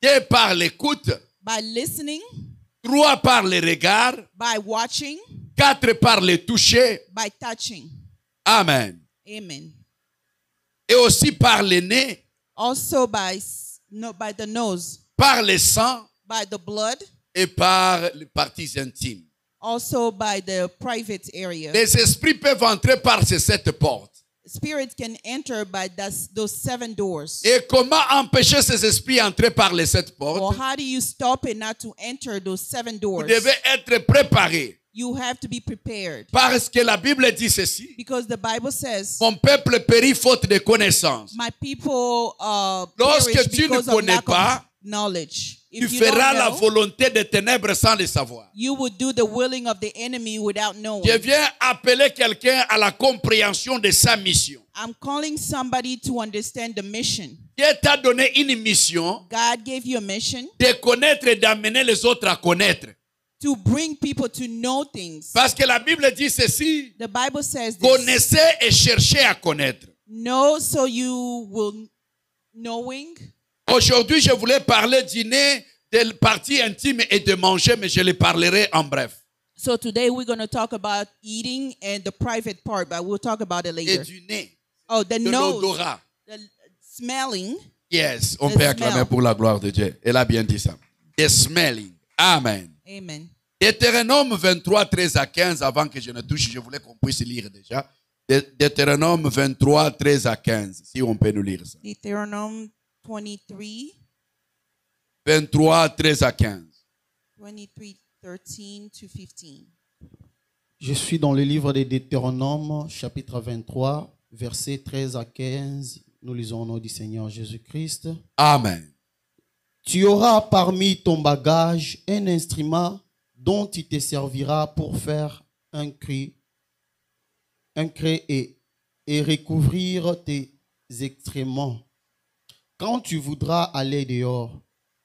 2 par l'écoute. by listening, 3 par le regard. by watching, 4 par le toucher. by touching. Amen. Amen. Et aussi par le nez, Also by the nose, par le sang by the blood, et par les parties intimes. also by the private area. Les esprits peuvent entrer par ces 7 portes. Spirit can enter by those 7 doors. Et comment empêcher ces esprits d'entrer par les 7 Well, portes? how do you stop it not to enter those 7 Vous doors? devez être préparé. You have to be prepared. Parce que la Bible dit ceci. Because the Bible says, Mon peuple périt faute de connaissance. my people Lorsque perish tu ne because of connais lack pas, of knowledge. tu If you don't feras la know, volonté des ténèbres sans le savoir. you would do the willing of the enemy without knowing. Je viens appeler quelqu'un à la compréhension de sa mission. I'm calling somebody to understand the mission. Dieu t'a donné une mission God gave you a mission de connaître et d'amener les autres à connaître. to bring people to know things. Parce que la Bible dit ceci. The Bible says this. Connaissez et cherchez à connaître. Know so you will knowing. Aujourd'hui, je voulais parler du nez, des parties intimes et de manger, mais je les parlerai en bref. So today we're going to talk about eating and the private part, but we'll talk about it Et later. du nez, Oh, the de nose, l'odorat. the smelling. Yes, on The peut acclamer smell. pour la gloire de Dieu. Elle a bien dit ça. The smelling. Amen. Amen. Deutéronome 23, 13 à 15, avant que je ne touche, je voulais qu'on puisse lire déjà. Deutéronome 23, 13 à 15, si on peut nous lire ça. Deuteronomy 23, 23, 13 à 15. 23, 13 to 15. Je suis dans le livre de Deutéronome, chapitre 23, versets 13 à 15. Nous lisons au nom du Seigneur Jésus-Christ. Amen. Tu auras parmi ton bagage un instrument dont tu te serviras pour faire un cri et recouvrir tes excréments quand tu voudras aller dehors.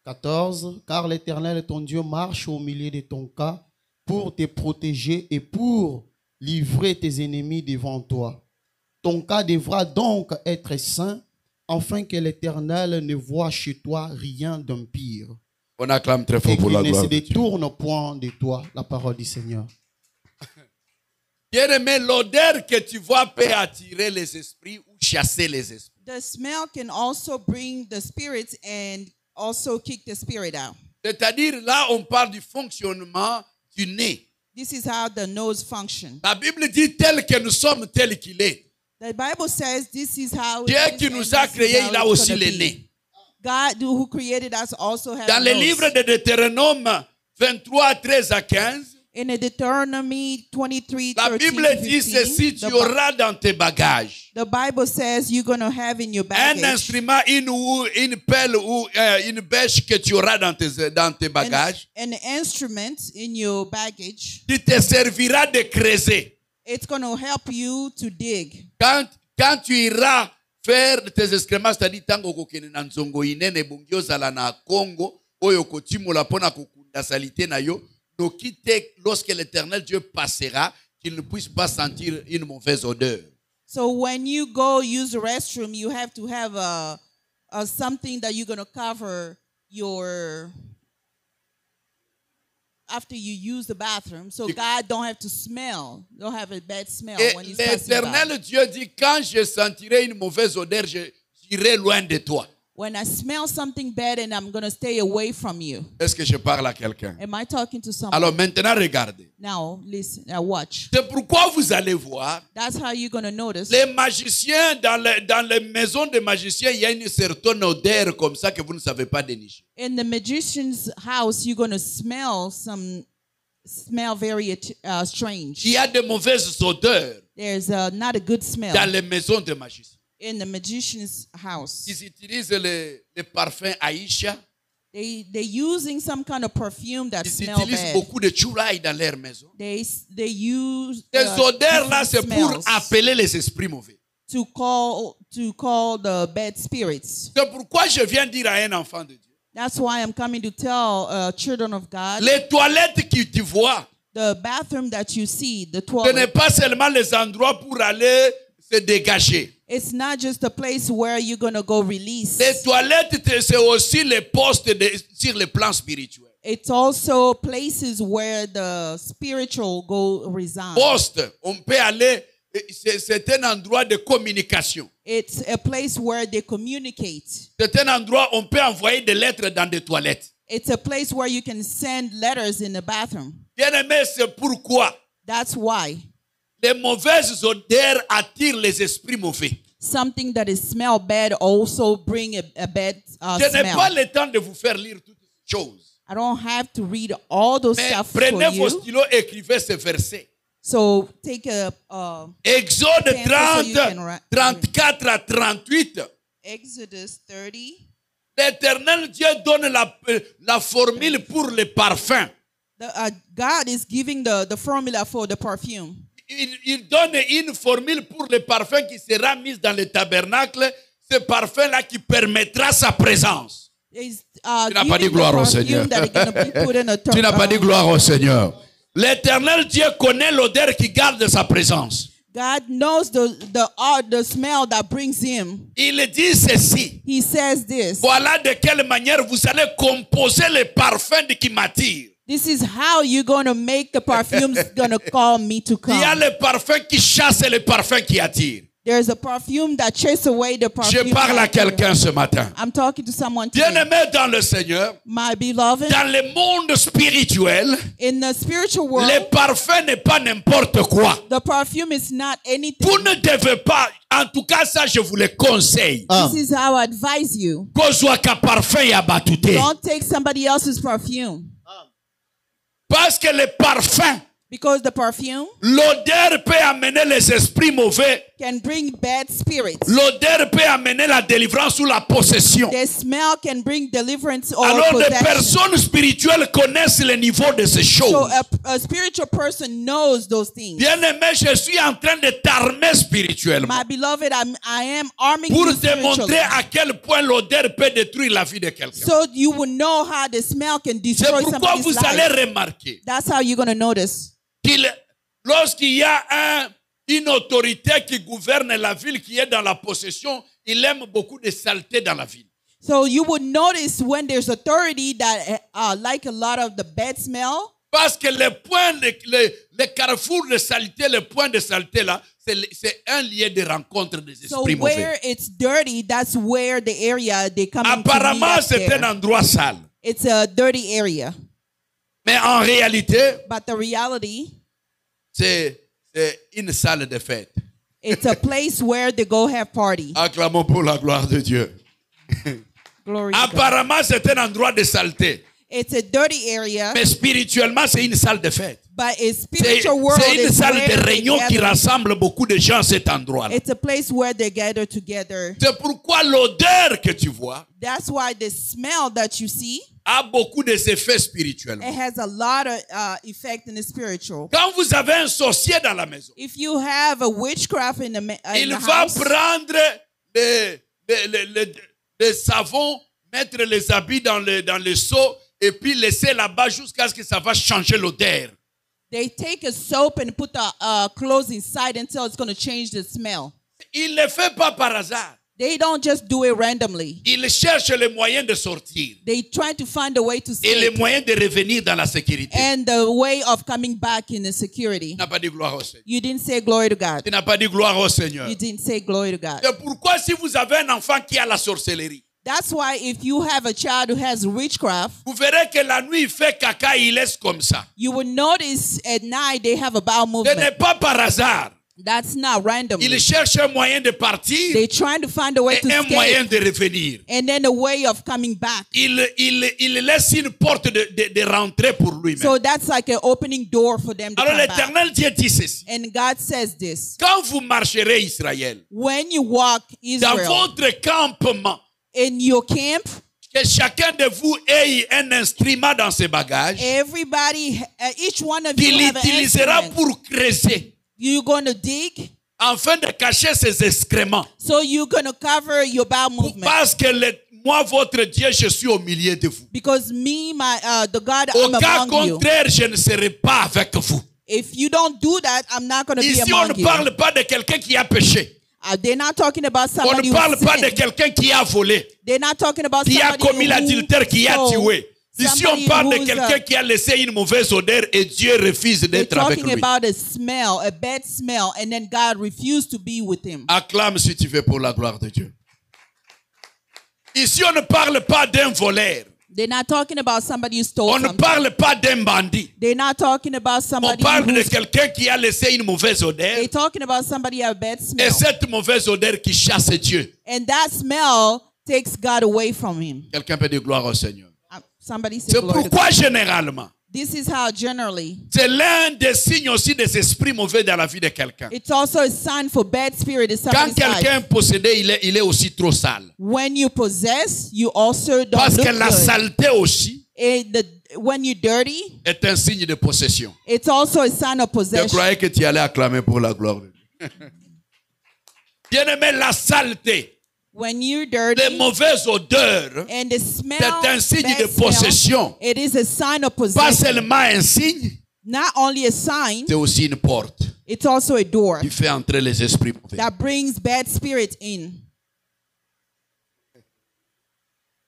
14. Car l'Éternel ton Dieu marche au milieu de ton camp pour te protéger et pour livrer tes ennemis devant toi. Ton cas devra donc être saint, afin que l'Éternel ne voie chez toi rien d'impire On acclame très fort et pour la qu'il ne se gloire de Dieu. détourne point de toi. La parole du Seigneur. Bien-aimé, l'odeur que tu vois peut attirer les esprits ou chasser les esprits. The smell can also bring the spirits and also kick the spirit out. C'est-à-dire, là, on parle du fonctionnement du nez. This is how the nose functions. La Bible dit tel que nous sommes, tel qu'il est. The Bible says this is how it Dieu is qui and nous this a is créés, how il a it's aussi gonna le be. nez. God who created us also has Dans a le nose. livre de Deutéronome 23, 13 à 15, In the Deuteronomy 23, la 13 Bible to dit 15, ceci, tu auras dans tes bagages the Bible says you're going to have in your un baggage instrument, une pelle ou une bêche que tu auras dans tes bagages an instrument in your baggage. qui te servira de creuser. It's going to help you to dig. Quand tu iras faire tes excréments, c'est-à-dire tango kokene na nzongo inene bungi ozala na Congo, oyo kotimola pona kokunda salite na yo, lorsque l'Éternel Dieu passera, qu'il ne puisse pas sentir une mauvaise odeur. So when you go use the restroom, you have to have a something that you're going to cover your after you use the bathroom, so God don't have to smell, don't have a bad smell Et when he's passing by. l'Éternel Dieu dit, quand je sentirai une mauvaise odeur, j'irai loin de toi. When I smell something bad and I'm going to stay away from you. Est-ce que je parle à quelqu'un? Am I talking to someone? Alors maintenant, regardez. Now, listen, now watch. C'est pourquoi vous allez voir, That's how you're going to notice. les magiciens, dans les maisons des magiciens, il y a une certaine odeur comme ça que vous ne savez pas dénicher. In the magician's house, you're going to smell very strange. Il y a de mauvaises odeurs There's not a good smell dans les maisons des magiciens. in the magician's house. Ils utilisent les parfums Aïcha. They're using some kind of perfume that Ils smells utilisent bad. beaucoup de chouraï dans leur maison. They use Ces odeurs-là, different c'est pour smells appeler les esprits mauvais. to call the bad spirits. C'est pourquoi je viens dire à un enfant de Dieu. That's why I'm coming to tell children of God, Les toilettes que tu vois, the bathroom that you see, the ce n'est toilet, pas seulement les endroits pour aller se dégager. It's not just a place where you're going to go release. Les toilettes, c'est aussi les postes sur le plan spirituel. It's also places where the spiritual go reside. Poste, on peut aller, c'est un endroit de communication. It's a place where they communicate. C'est un endroit où on peut envoyer des lettres dans des toilettes. It's a place where you can send letters in the bathroom. Bien-aimé, c'est pourquoi That's why les mauvaises odeurs attirent les esprits mauvais. something that is smell bad also bring a bad Je n'ai pas smell. le temps de vous faire lire toutes ces choses. I don't have to read all those Mais stuff for prenez vos you. stylos, écrivez ces versets. So take a Exode Pencil so you 30, can write. 34 à 38. Exodus 30. L'Éternel Dieu donne la formule pour les parfums. God is giving the formula for the perfume. Il donne une formule pour le parfum qui sera mise dans le tabernacle. Ce parfum-là qui permettra sa présence. Is, Tu n'as pas dit giving the gloire au perfume Seigneur. that is gonna be put in a Tu n'as pas dit gloire au Seigneur. L'Éternel Dieu connaît l'odeur qui garde sa présence. God knows the smell that brings him. Il dit ceci. He says this. Voilà de quelle manière vous allez composer les parfums qui m'attirent. This is how you're going to make the perfumes going to call me to Il y a come. les parfums qui chassent et les parfums qui attirent. There's a perfume that chases away the perfume. Je parle à that- quelqu'un ce matin. I'm talking to someone today. Bien-aimé dans le Seigneur, My beloved, dans le monde spirituel, in the spiritual world, le parfum n'est pas n'importe quoi. the perfume is not anything. Vous ne devez pas, en tout cas ça je vous le conseille, Ah. This is how I advise you. kozwaka parfum ya batute. Don't take somebody else's perfume. Parce que le parfum, Because the perfume l'odeur peut amener les esprits mauvais. can bring bad spirits. L'odeur peut amener la délivrance ou la possession. The smell can bring deliverance or Alors les possession. personnes spirituelles connaissent le niveau de ces So choses. a spiritual person knows those things. Bien-aimé, je suis en train de t'armer spirituellement My beloved, I am arming pour you te montrer spiritually. à quel point l'odeur peut détruire la vie de quelqu'un. So you will know how the smell can C'est destroy pourquoi somebody's vous allez life. remarquer That's how you're going to notice. lorsqu'il y a une autorité qui gouverne la ville, qui est dans la possession, il aime beaucoup de saleté dans la ville. So you would notice when there's authority that like a lot of the bad smell. Parce que les points, les carrefours de saleté, les points de saleté là, c'est un lieu de rencontre des So esprits mauvais. where it's dirty, that's where the area they come to meet Apparemment, up c'est un there. endroit sale. It's a dirty area. Mais en réalité, But the reality, c'est une salle de fête. it's a place where they go have party. Acclamons pour la gloire de Dieu. Glory to God. Apparemment, c'est un endroit de saleté. It's a dirty area, Mais spirituellement, c'est une salle de fête. but its C'est spiritual world c'est une is salle where de they réunion qui gather. rassemble beaucoup de gens à cet endroit-là. It's a place where they gather together. C'est pourquoi l'odeur que tu vois That's why the smell that you see, a beaucoup d'effets spirituels. it has a lot of effect in the spiritual. Quand vous avez un sorcier dans la maison, If you have a witchcraft in the il the va house, prendre les savons, mettre les habits dans le seau et puis laisser là-bas jusqu'à ce que ça va changer l'odeur. they take a soap and put the clothes inside until it's going to change the smell. Il ne le fait pas par hasard. They don't just do it randomly. Il cherche les moyens de sortir They try to find a way to et les escape moyens de revenir dans la sécurité. and the way of coming back in the security. Tu n'as pas dit gloire au Seigneur. You didn't say glory to God. Tu n'as pas dit gloire au Seigneur. You didn't say glory to God. C'est pourquoi si vous avez un enfant qui a la sorcellerie, That's why if you have a child who has witchcraft, vous verrez que la nuit il fait caca, il laisse comme ça. you will notice at night they have a bowel Ce n'est movement. pas par hasard. That's not random. Il cherche un moyen de partir They're trying to find a way to et un moyen escape de revenir. and then a way of coming back. Il laisse une porte de rentrée pour lui-même. So that's like an opening door for them to Alors come back. l'Éternel Dieu dit ceci. And God says this. Quand vous marcherez Israël, When you walk dans Israel votre campement, in your camp, que chacun de vous ait un instrument dans ses bagages everybody, each one of qu'il you have an utilisera instrument. pour creuser You're going to dig, afin de cacher ses excréments. so you're going to cover your bowel movement. Parce que moi, votre Dieu, je suis au milieu de vous. Because me, the God, Au I'm cas among you. contraire, je ne serai pas avec vous. If you don't do that, I'm not going to be Ici, on ne among you. parle pas de quelqu'un qui a péché. They're not talking about On somebody ne parle who pas de sinned. quelqu'un qui a volé, They're not talking about qui a somebody commis who l'adultère, qui a stole. tué. Ici, on Somebody parle de who's, quelqu'un qui a laissé une mauvaise odeur et Dieu refuse They're d'être avec talking lui. about a smell, a bad smell, and then God refused to be with him. Acclame si tu veux pour la gloire de Dieu. Ici, on ne parle pas d'un voleur. They're not talking about somebody who stole On ne something. parle pas d'un bandit. They're not talking about On somebody parle de who's... quelqu'un qui a laissé une mauvaise odeur. They're talking about somebody who have a bad Et smell. cette mauvaise odeur qui chasse Dieu. And that smell takes God away from him. Quelqu'un peut dire gloire au Seigneur. Somebody say C'est glory to pourquoi God. généralement, This is how generally, c'est l'un des signes aussi des esprits mauvais dans la vie de quelqu'un. it's also a sign for bad spirit in Quand somebody's quelqu'un life. est possédé, il est aussi trop sale. When you possess, you also don't Parce look que la good. saleté aussi When you're dirty, est un signe de possession. it's also a sign of Je possession. croyais que tu allais acclamer pour la gloire de Dieu. Bien-aimé, la saleté, When you're les dirty mauvaises odeurs, and the smell, c'est un signe bad de smell, possession. it is a sign of Pas possession. seulement un signe, Not only a sign, c'est aussi une porte it's also a door qui fait entrer les esprits mauvais. that brings bad spirits in.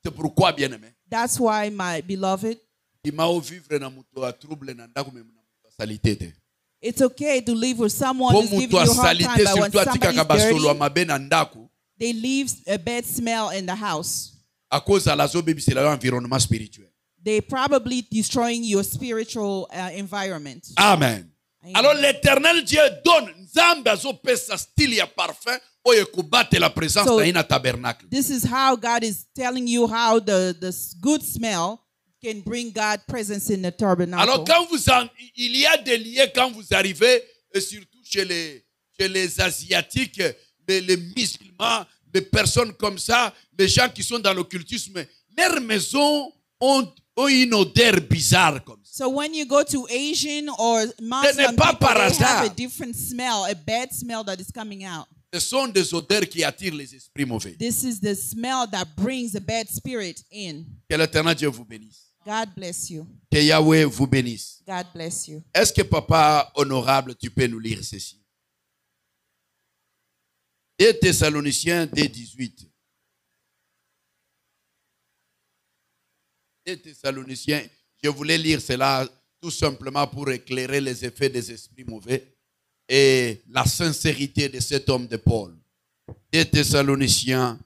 C'est pourquoi, bien-aimé, That's why, my beloved, il m'a vivre na mutu a trouble na ndako me na mutu a salité te. it's okay to live with someone Po who's giving mutu a you a hard time, salité but when surtout atikaka basolo somebody's mabe na ndako they leave a bad smell in the house. à cause à la zobebisela yo environnement spirituel. They probably destroying your spiritual environment. Amen. Amen. Alors l'éternel Dieu donne nzambe azopesa style ya parfum oyo ekobate la présence So, na ye na tabernacle. This is how God is telling you how the good smell can bring God presence in the tabernacle. Alors quand il y a des liens quand vous arrivez, et surtout chez les Asiatiques, les musulmans, les personnes comme ça, les gens qui sont dans l'occultisme, leurs maisons ont une odeur bizarre comme ça. So when you go to Asian or n'est Muslim pas people, par they have hasard. a different smell, a bad smell that is coming out. Ce sont des odeurs qui attirent les esprits mauvais. This is the smell that brings a bad spirit in. Que l'Éternel Dieu vous bénisse. God bless you. Que Yahweh vous bénisse. God bless you. Est-ce que papa honorable, tu peux nous lire ceci? 2 Thessaloniciens 2:18. 2 Thessaloniciens, je voulais lire cela tout simplement pour éclairer les effets des esprits mauvais et la sincérité de cet homme de Paul. 2 Thessaloniciens,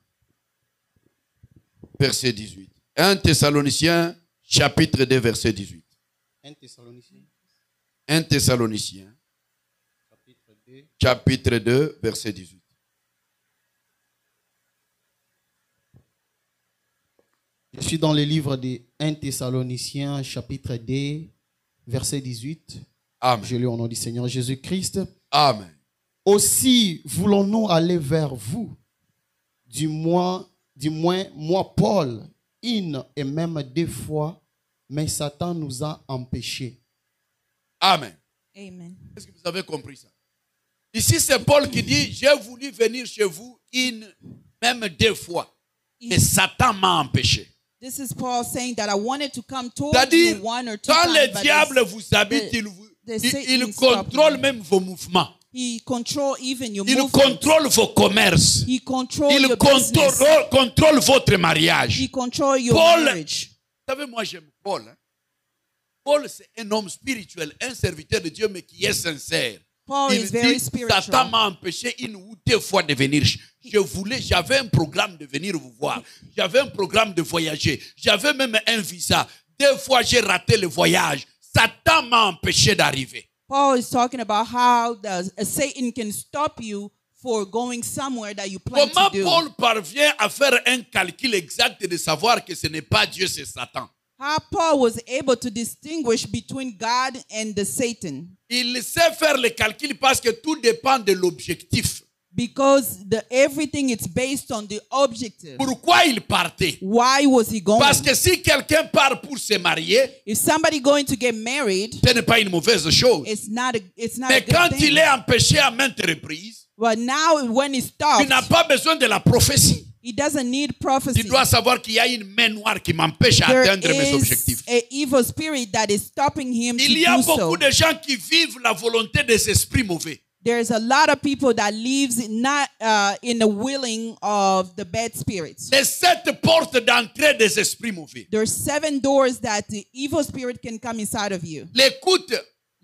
verset 18. 1 Thessaloniciens, chapitre 2, verset 18. 1 Thessaloniciens, 1 Thessaloniciens, chapitre 2. chapitre 2, verset 18. Je suis dans le livre de 1 Thessaloniciens, chapitre 2, verset 18. Amen. Je lis au nom du Seigneur Jésus-Christ. Amen. Aussi voulons-nous aller vers vous, du moins moi, Paul, une et même 2 fois, mais Satan nous a empêchés. Amen. Amen. Est-ce que vous avez compris ça? Ici, c'est Paul qui dit, j'ai voulu venir chez vous une, même 2 fois, mais Satan m'a empêché. This is Paul saying that I wanted to come towards C'est-à-dire, you 1 or 2 quand times, le but diable vous habite, Satan il stopped contrôle me. même vos mouvements. He control even your Il movements. contrôle vos commerces. He control Il your business. contrôle votre mariage. He control your Paul, marriage. vous savez, moi j'aime Paul. Hein? Paul, c'est un homme spirituel, un serviteur de Dieu, mais qui est sincère. Paul Il is very dit, spiritual. Satan m'a empêché 1 ou 2 fois de venir. J'avais un programme de venir vous voir. J'avais un programme de voyager. J'avais même un visa. 2 fois, j'ai raté le voyage. Satan m'a empêché d'arriver. Paul is talking about how Satan can stop you for going somewhere that you plan Comment to do. Paul parvient à faire un calcul exact de savoir que ce n'est pas Dieu, c'est Satan? How Paul was able to distinguish between God and the Satan. Il sait faire le calcul parce que tout dépend de l'objectif. Because everything is based on the objective. Pourquoi il partait? Why was he going? Parce que si quelqu'un part pour se marier, If somebody going to get married, ce n'est pas une mauvaise chose. it's not a Mais good quand thing. il est empêché à maintes reprises, But now when he tu stops, n'as pas besoin de la prophétie. he doesn't need Tu prophecy. dois savoir qu'il y a une main noire qui m'empêche à There atteindre mes is objectifs. an evil spirit that is stopping him to Il y a do beaucoup so. de gens qui vivent la volonté des esprits mauvais. There's a lot of people that lives not in the willing of the bad spirits. Les 7 portes d'entrée des esprits mauvais. There's 7 doors that the evil spirit can come inside of you. L'écoute,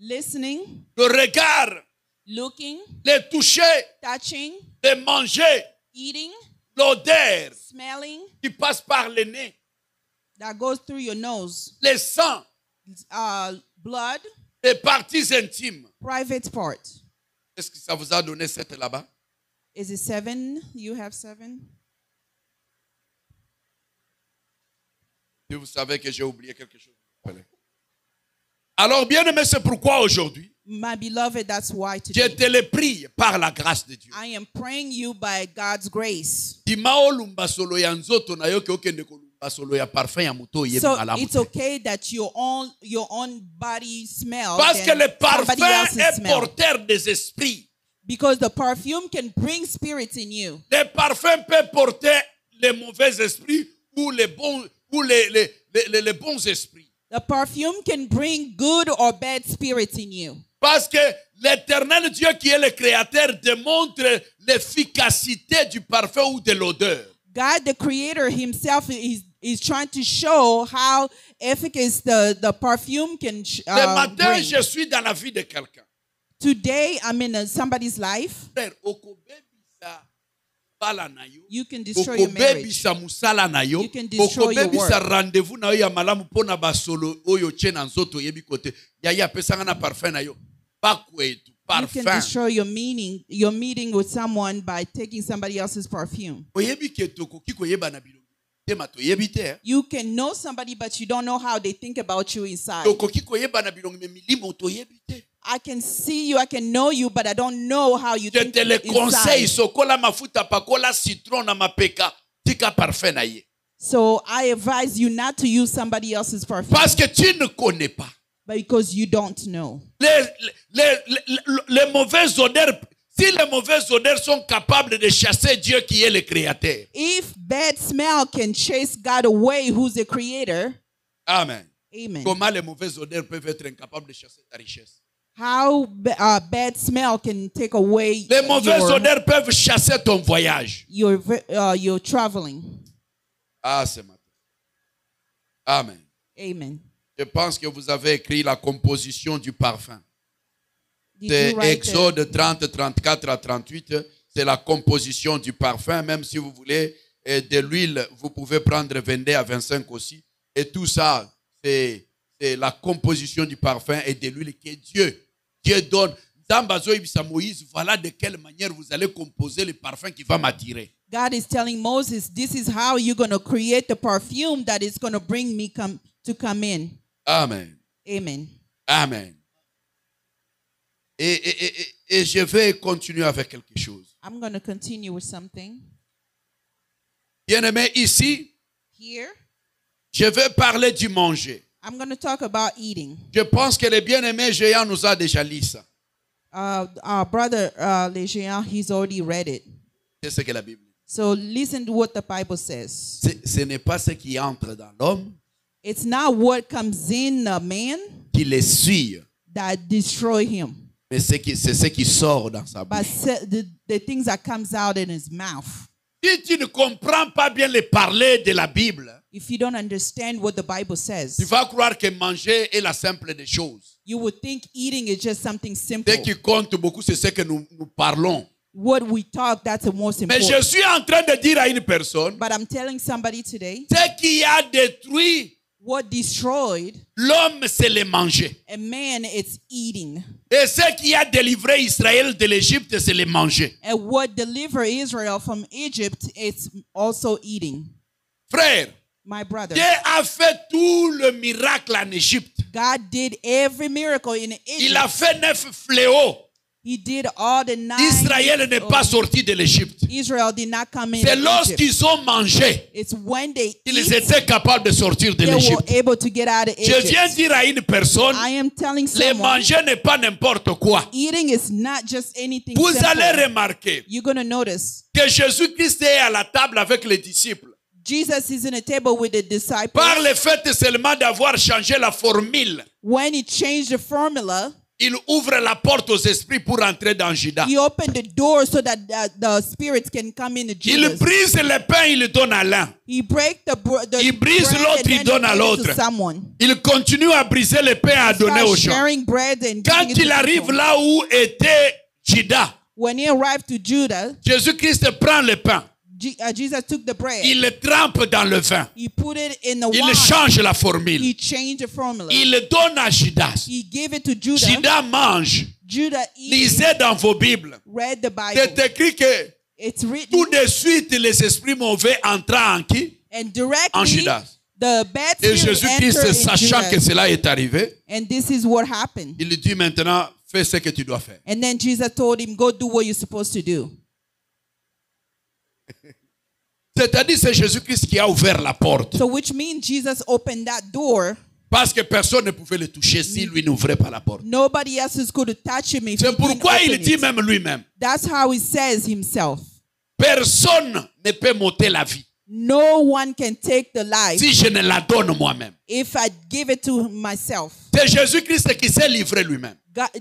Listening, le regard, looking, le toucher, touching, le manger, eating, l'odeur smelling, qui passe par le nez, that goes through your nose. le sang, Blood, les parties intimes. private part. Est-ce que ça vous a donné 7 là-bas? Is it 7? You have 7? Et vous savez que j'ai oublié quelque chose. Alors, bien aimé, c'est pourquoi aujourd'hui, My beloved, that's why je today te le prie par la grâce de Dieu. I am praying you by God's grace. Tima olumba solo ya nzoto na yo ke okende kolumba solo ya parfum ya moto yebi So malamu. it's okay that your own body smells Parce que than le parfum somebody else's est smell. porteur des esprits. Because the perfume can bring spirits in you. Le parfum peut porter les mauvais esprits ou les bons, ou les bons esprits. The perfume can bring good or bad spirits in you. Parce que l'éternel Dieu qui est le créateur démontre l'efficacité du parfum ou de l'odeur. God, the creator himself, is trying to show how efficacious the perfume can Le matin, bring. je suis dans la vie de quelqu'un. Today, I'm in somebody's life. Frère, okobebisa bala na yo. You can destroy your marriage. Okobebisa musala na yo. You can destroy your Okobebisa work. rendez-vous na yo ya malamu pona basolo oyo tye na nzoto yebi kote. Yaya pesanga na parfum na yo. Bakwetu, You can parfum. destroy your meeting with someone by taking somebody else's perfume. Oyebi ke tokoki koyeba na bilongi. Tema toyebi te. You can know somebody, but you don't know how they think about you inside. Tokoki koyeba na bilongi me milimo toyebi te. I can see you, I can know you, but I don't know how you Je think te le conseille, inside. sokola mafuta pakola citron na mapeka. Tika parfum na ye. So I advise you not to use somebody else's perfume Parce que tu ne connais pas. because you don't know. Les mauvaises odeurs, si les mauvaises odeurs sont capables de chasser Dieu qui est le créateur. If bad smell can chase God away, who's the creator, Amen. amen. Comment les mauvaises odeurs peuvent être incapables de chasser ta richesse? How bad smell can take away Les mauvaises odeurs peuvent chasser ton voyage. your traveling. Ah, ce matin. Amen. Amen. Je pense que vous avez écrit la composition du parfum. Did C'est you write Exode 30, 34 à 38. C'est la composition du parfum. Même si vous voulez de l'huile, vous pouvez prendre 22 à 25 aussi. Et tout ça, c'est la composition du parfum et de l'huile que Dieu donne. Moïse, voilà de quelle manière vous allez composer le parfum qui va m'attirer. God is telling Moses, this is how you're going to create the perfume that is going to bring me to come in. Amen. Amen. Amen. Et je vais continuer avec quelque chose. I'm going to continue with something. Bien-aimé, ici, Here, je vais parler du manger. I'm going to talk about eating. Je pense que le bien-aimé Géant nous a déjà lu ça. Our brother Lejean, he's already read it. C'est ce que la Bible dit. So listen to what the Bible says. Ce n'est pas ce qui entre dans l'homme It's not what comes in a man qui le suit, that destroy him, mais c'est ce qui sort dans sa but bouche. the things that comes out in his mouth. Si tu ne comprends pas bien le parler de la Bible, If you don't understand what the Bible says, tu vas croire que manger est la simple des choses. you would think eating is just something simple. Ce qui compte beaucoup, c'est ce que nous parlons. What we talk, that's the most Mais important. je suis en train de dire à une personne, But I'm telling somebody today, ce qui a détruit what destroyed l'homme, c'est le manger. a man, it's eating. Et ce qui a délivré Israël de l'Égypte, c'est le manger. And what delivered Israel from Egypt, it's also eating. Frère, My brother, Dieu a fait tout le miracle en Égypte. God did every miracle in Il a Egypt. fait 9 fléaux. He did all the 9. Israël n'est pas sorti de l'Égypte. Israel did not come in C'est Egypt. lorsqu'ils ont mangé It's when they qu'ils eat, étaient capables de sortir de they were l'Égypte. able to get out of Je viens Egypt. dire à une personne, I am telling le someone, manger n'est pas n'importe quoi. eating is not just anything Vous simple. allez remarquer You're going to notice que Jésus-Christ est à la table avec les disciples. Jesus is in a table with the disciples. Par le fait seulement d'avoir changé la formule, When he changed the formula, il ouvre la porte aux esprits pour entrer dans Judas. He opened the door so that the spirits can come into Il Judas. brise le pain, il le donne à l'un. He break the Il brise bread l'autre, and then il donne à he gave it l'autre. to someone. Il continue à briser le pain, à donner aux Start gens. sharing bread and Quand giving it il to arrive people. là où était Judas, When he arrived to Judah, Jésus-Christ prend le pain. Jesus took the bread. Il le trempe dans le vin. He put it in the Il wine. change la formule. He changed the formula. Il le donne à Judas. He gave it to Judah. Judas mange. Judah eat. Lisez dans vos Bibles. Read the Bible. C'est écrit que It's written. tout de suite les esprits mauvais entrent en qui? And En directly, Judas. the bad Et spirit Jésus-Christ, entered in sachant que Judas. cela est arrivé, And this is what happened. il lui dit maintenant, fais ce que tu dois faire. And then Jesus told him, go do what you're supposed to do. C'est-à-dire c'est Jésus-Christ qui a ouvert la porte. So which means Jesus opened that door. Parce que personne ne pouvait le toucher s'il lui n'ouvrait pas la porte. Nobody else is going to touch him if he C'est didn't pourquoi il open dit it. même lui-même, That's how he says himself. personne ne peut m'ôter la vie No one can take the life si je ne la donne moi-même. if I give it to myself. C'est Jésus-Christ qui s'est livré lui-même.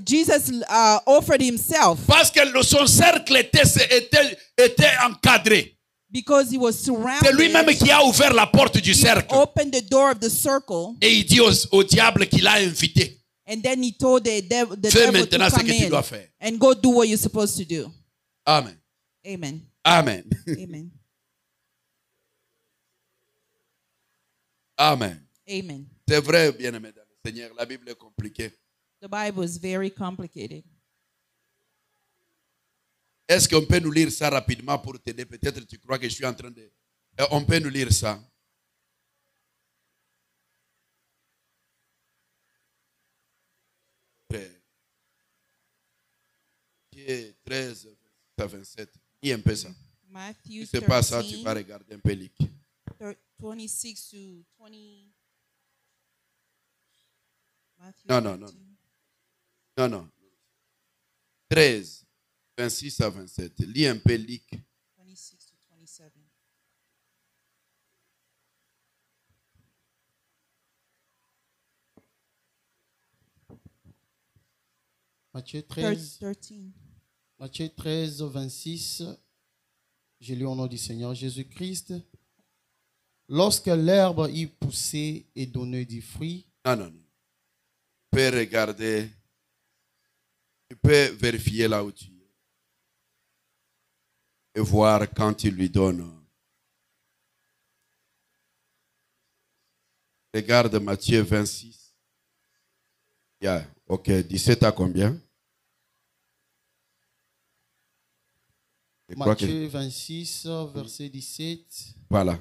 Jesus offered himself Parce que son cercle était encadré. because he was C'est surrounded. lui-même qui a ouvert la porte du He cercle. opened the door of the circle, Et il dit au diable qu'il a invité. and then he told the devil Fais to maintenant ce come que tu in dois faire. and go do what you're supposed to do. Amen. Amen. Amen. Amen. Amen. Amen. C'est vrai, bien-aimé dans le Seigneur, la Bible est compliquée. The Bible is very complicated. Est-ce qu'on peut nous lire ça rapidement pour t'aider? Peut-être tu crois que je suis en train de... On peut nous lire ça. Matthieu 13, 27. Lis un peu ça. Matthew Si c'est pas ça, tu 13, vas regarder un peu Luc. 26 to 20. Matthew Non, non, non. 13. Non, non. 13, 26 à 27. Lis un peu Luc. 26 to 27. Matthieu 13, 13. Matthieu 13, 26. Je lis au nom du Seigneur Jésus-Christ. Lorsque l'herbe y poussait et donnait du fruit, Non, non, non. Tu peux regarder. Tu peux vérifier là où tu es. Et voir quand il lui donne. Regarde Matthieu 26. Yeah. Ok, 17 à combien? Je crois que... Matthieu 26, verset 17, Voilà.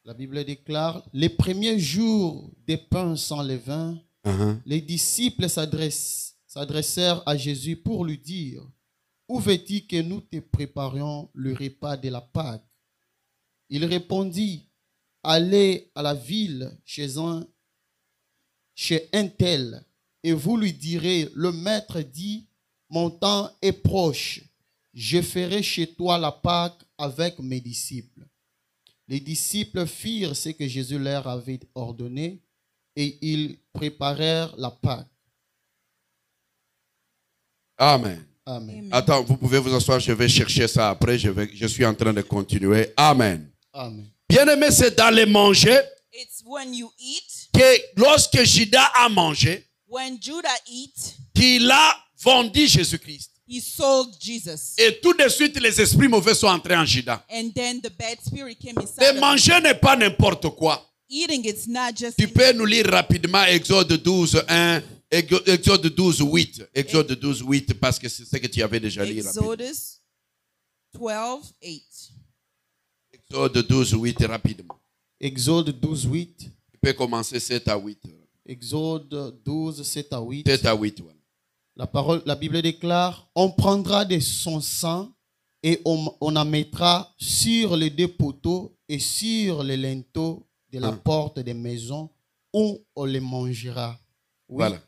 la Bible déclare, les premiers jours des pains sans levain, Uh-huh. les disciples s'adressèrent à Jésus pour lui dire, où veux-tu que nous te préparions le repas de la Pâque? Il répondit, allez à la ville chez un tel, et vous lui direz, le maître dit, mon temps est proche, je ferai chez toi la Pâque avec mes disciples. Les disciples firent ce que Jésus leur avait ordonné, et ils préparèrent la Pâque. Amen. Amen. Amen. Attends, vous pouvez vous asseoir, je vais chercher ça après, je suis en train de continuer. Amen. Amen. Bien-aimé, c'est dans les manger It's when you eat, que lorsque Judas a mangé, when Judah eat, qu'il a vendu Jésus-Christ. he sold Jesus. Et tout de suite, les esprits mauvais sont entrés en Judas. And then the bad spirit came Mais inside of him. manger n'est pas n'importe quoi. Eating, it's not just Tu peux nous lire rapidement Exode 12, 1, Exode 12, 8. Exode 12, 8, parce que c'est ce que tu avais déjà lu. Exodus 12, 8. Exode 12, 8, rapidement. Exode 12, 8. Tu peux commencer 7 à 8. Exode 12, 7 à 8. 7 à 8, voilà. La Bible déclare, on prendra de son sang et on en mettra sur les deux poteaux et sur les linteaux de la porte des maisons où on les mangera. 8. Voilà.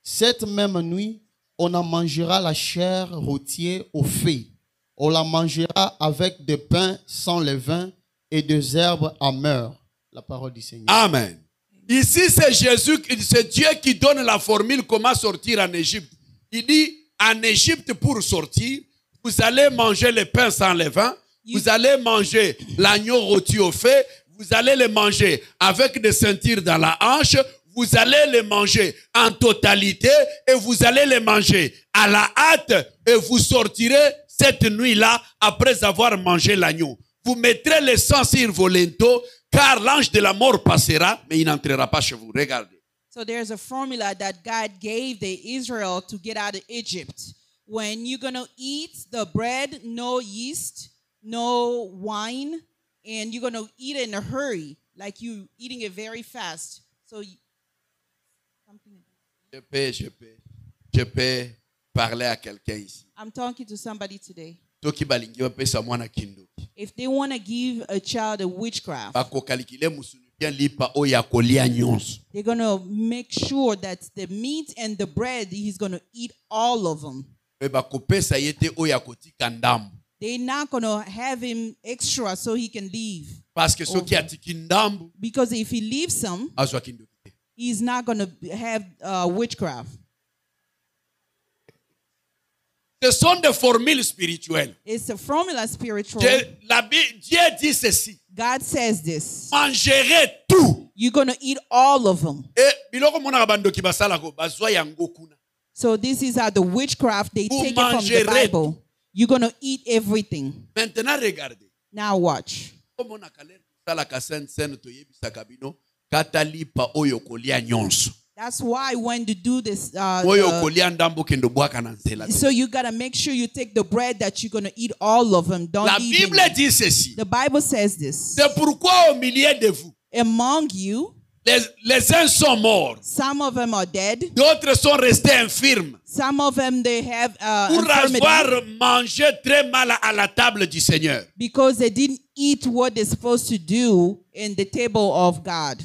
Cette même nuit, on en mangera la chair rôtie au feu. On la mangera avec des pains sans levain et des herbes amères. La parole du Seigneur. Amen. Ici, c'est Jésus, c'est Dieu qui donne la formule comment sortir en Égypte. Il dit, en Égypte, pour sortir, vous allez manger le pain sans levain, vous allez manger l'agneau rôti au feu, vous allez le manger avec des ceintures dans la hanche, vous allez le manger en totalité et vous allez le manger à la hâte et vous sortirez cette nuit-là après avoir mangé l'agneau. Vous mettrez le sang sur vos linteaux car l'ange de la mort passera mais il n'entrera pas chez vous. Regardez. So there's a formula that God gave the Israel to get out of Egypt. When you're going to eat the bread, no yeast, no wine, and you're going to eat it in a hurry, like you eating it very fast. So Je peux parler à quelqu'un ici. I'm talking to somebody today. If they want to give a child a witchcraft, they're going to make sure that the meat and the bread, he's going to eat all of them. They're not going to have him extra so he can leave. Because if he leaves some, he's not going to have witchcraft. Ce sont des formules spirituelles. It's a formula spiritual. Dieu dit ceci. God says this. Mangerez tout. You're going to eat all of them. So this is how the witchcraft, they take it from the Bible. You're going to eat everything. Maintenant, regardez. Now watch. That's why when you do this, so you got to make sure you take the bread that you're going to eat all of them. Don't eat them. The Bible says this. C'est pourquoi au milieu de vous, among you, les uns sont morts. Some of them are dead. D'autres sont restés infirmes. Some of them, they have pour avoir mangé très mal à la table du Seigneur. Because they didn't eat what they're supposed to do in the table of God.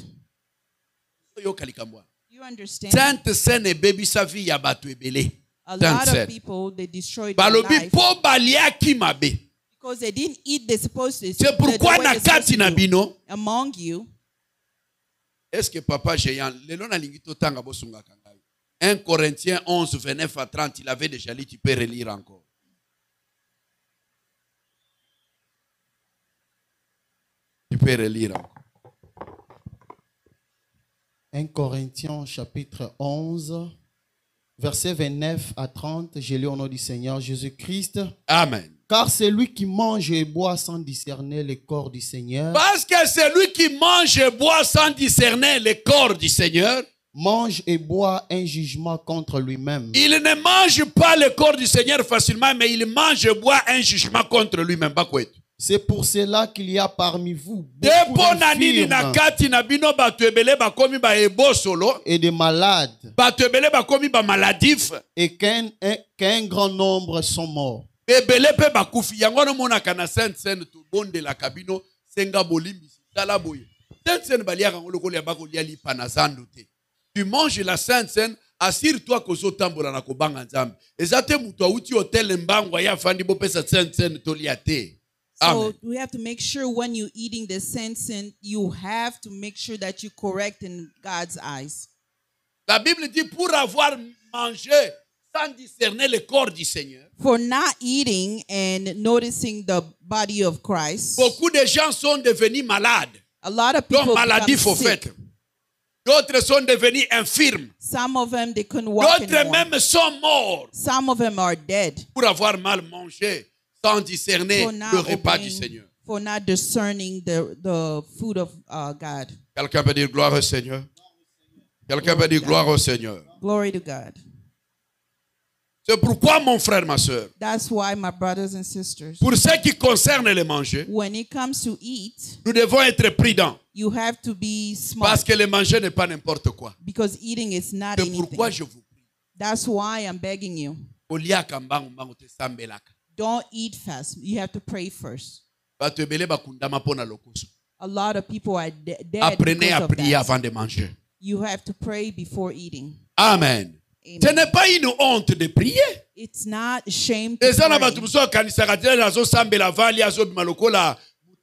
You understand? A lot of people, they destroyed their life because they didn't eat the supposed to. C'est pourquoi na kati na bino among you. Est-ce que papa géant lelo na lingi totanga bosunga kangai 1 Corinthiens 11 29 à 30 il avait déjà lu, tu peux relire encore. Tu peux relire encore. 1 Corinthiens chapitre 11, versets 29 à 30, je lis au nom du Seigneur Jésus-Christ. Amen. Car c'est lui qui mange et boit sans discerner le corps du Seigneur. Parce que c'est lui qui mange et boit sans discerner le corps du Seigneur. Mange et boit un jugement contre lui-même. Il ne mange pas le corps du Seigneur facilement, mais il mange et boit un jugement contre lui-même. C'est pour cela qu'il y a parmi vous beaucoup et de malades et qu'un grand nombre sont morts. Tu manges la Sainte Seine, assure-toi que zo tambola na kobanga nzambe. Ezate mutu auti hotel mbangwa ya fandi bo pesa Sainte Seine toliate. So we have to make sure when you're eating the sense, you have to make sure that you're correct in God's eyes. La Bible dit pour avoir mangé sans discerner le corps du Seigneur. For not eating and noticing the body of Christ. Beaucoup de gens sont devenus malades. A lot of people maladie forfaite. D'autres sont devenus infirmes. Some of them, they couldn't walk anymore. D'autres même sont morts. Some of them are dead. Pour avoir mal mangé. Sans discerner le repas du Seigneur. For not discerning the food of God. Quelqu'un peut dire gloire au Seigneur. Quelqu'un peut dire gloire au Seigneur. Glory to God. C'est pourquoi mon frère, ma soeur. That's why, my brothers and sisters. Pour ce qui concerne le manger. When it comes to eat. Nous devons être prudents. You have to be smart. Parce que le manger n'est pas n'importe quoi. Because eating is not anything. C'est pourquoi je vous prie. That's why I'm begging you. Don't eat fast. You have to pray first. A lot of people are dead. Apprenez à prier avant de manger. You have to pray before eating. Amen. Ce n'est pas une honte de prier. It's not shame to pray.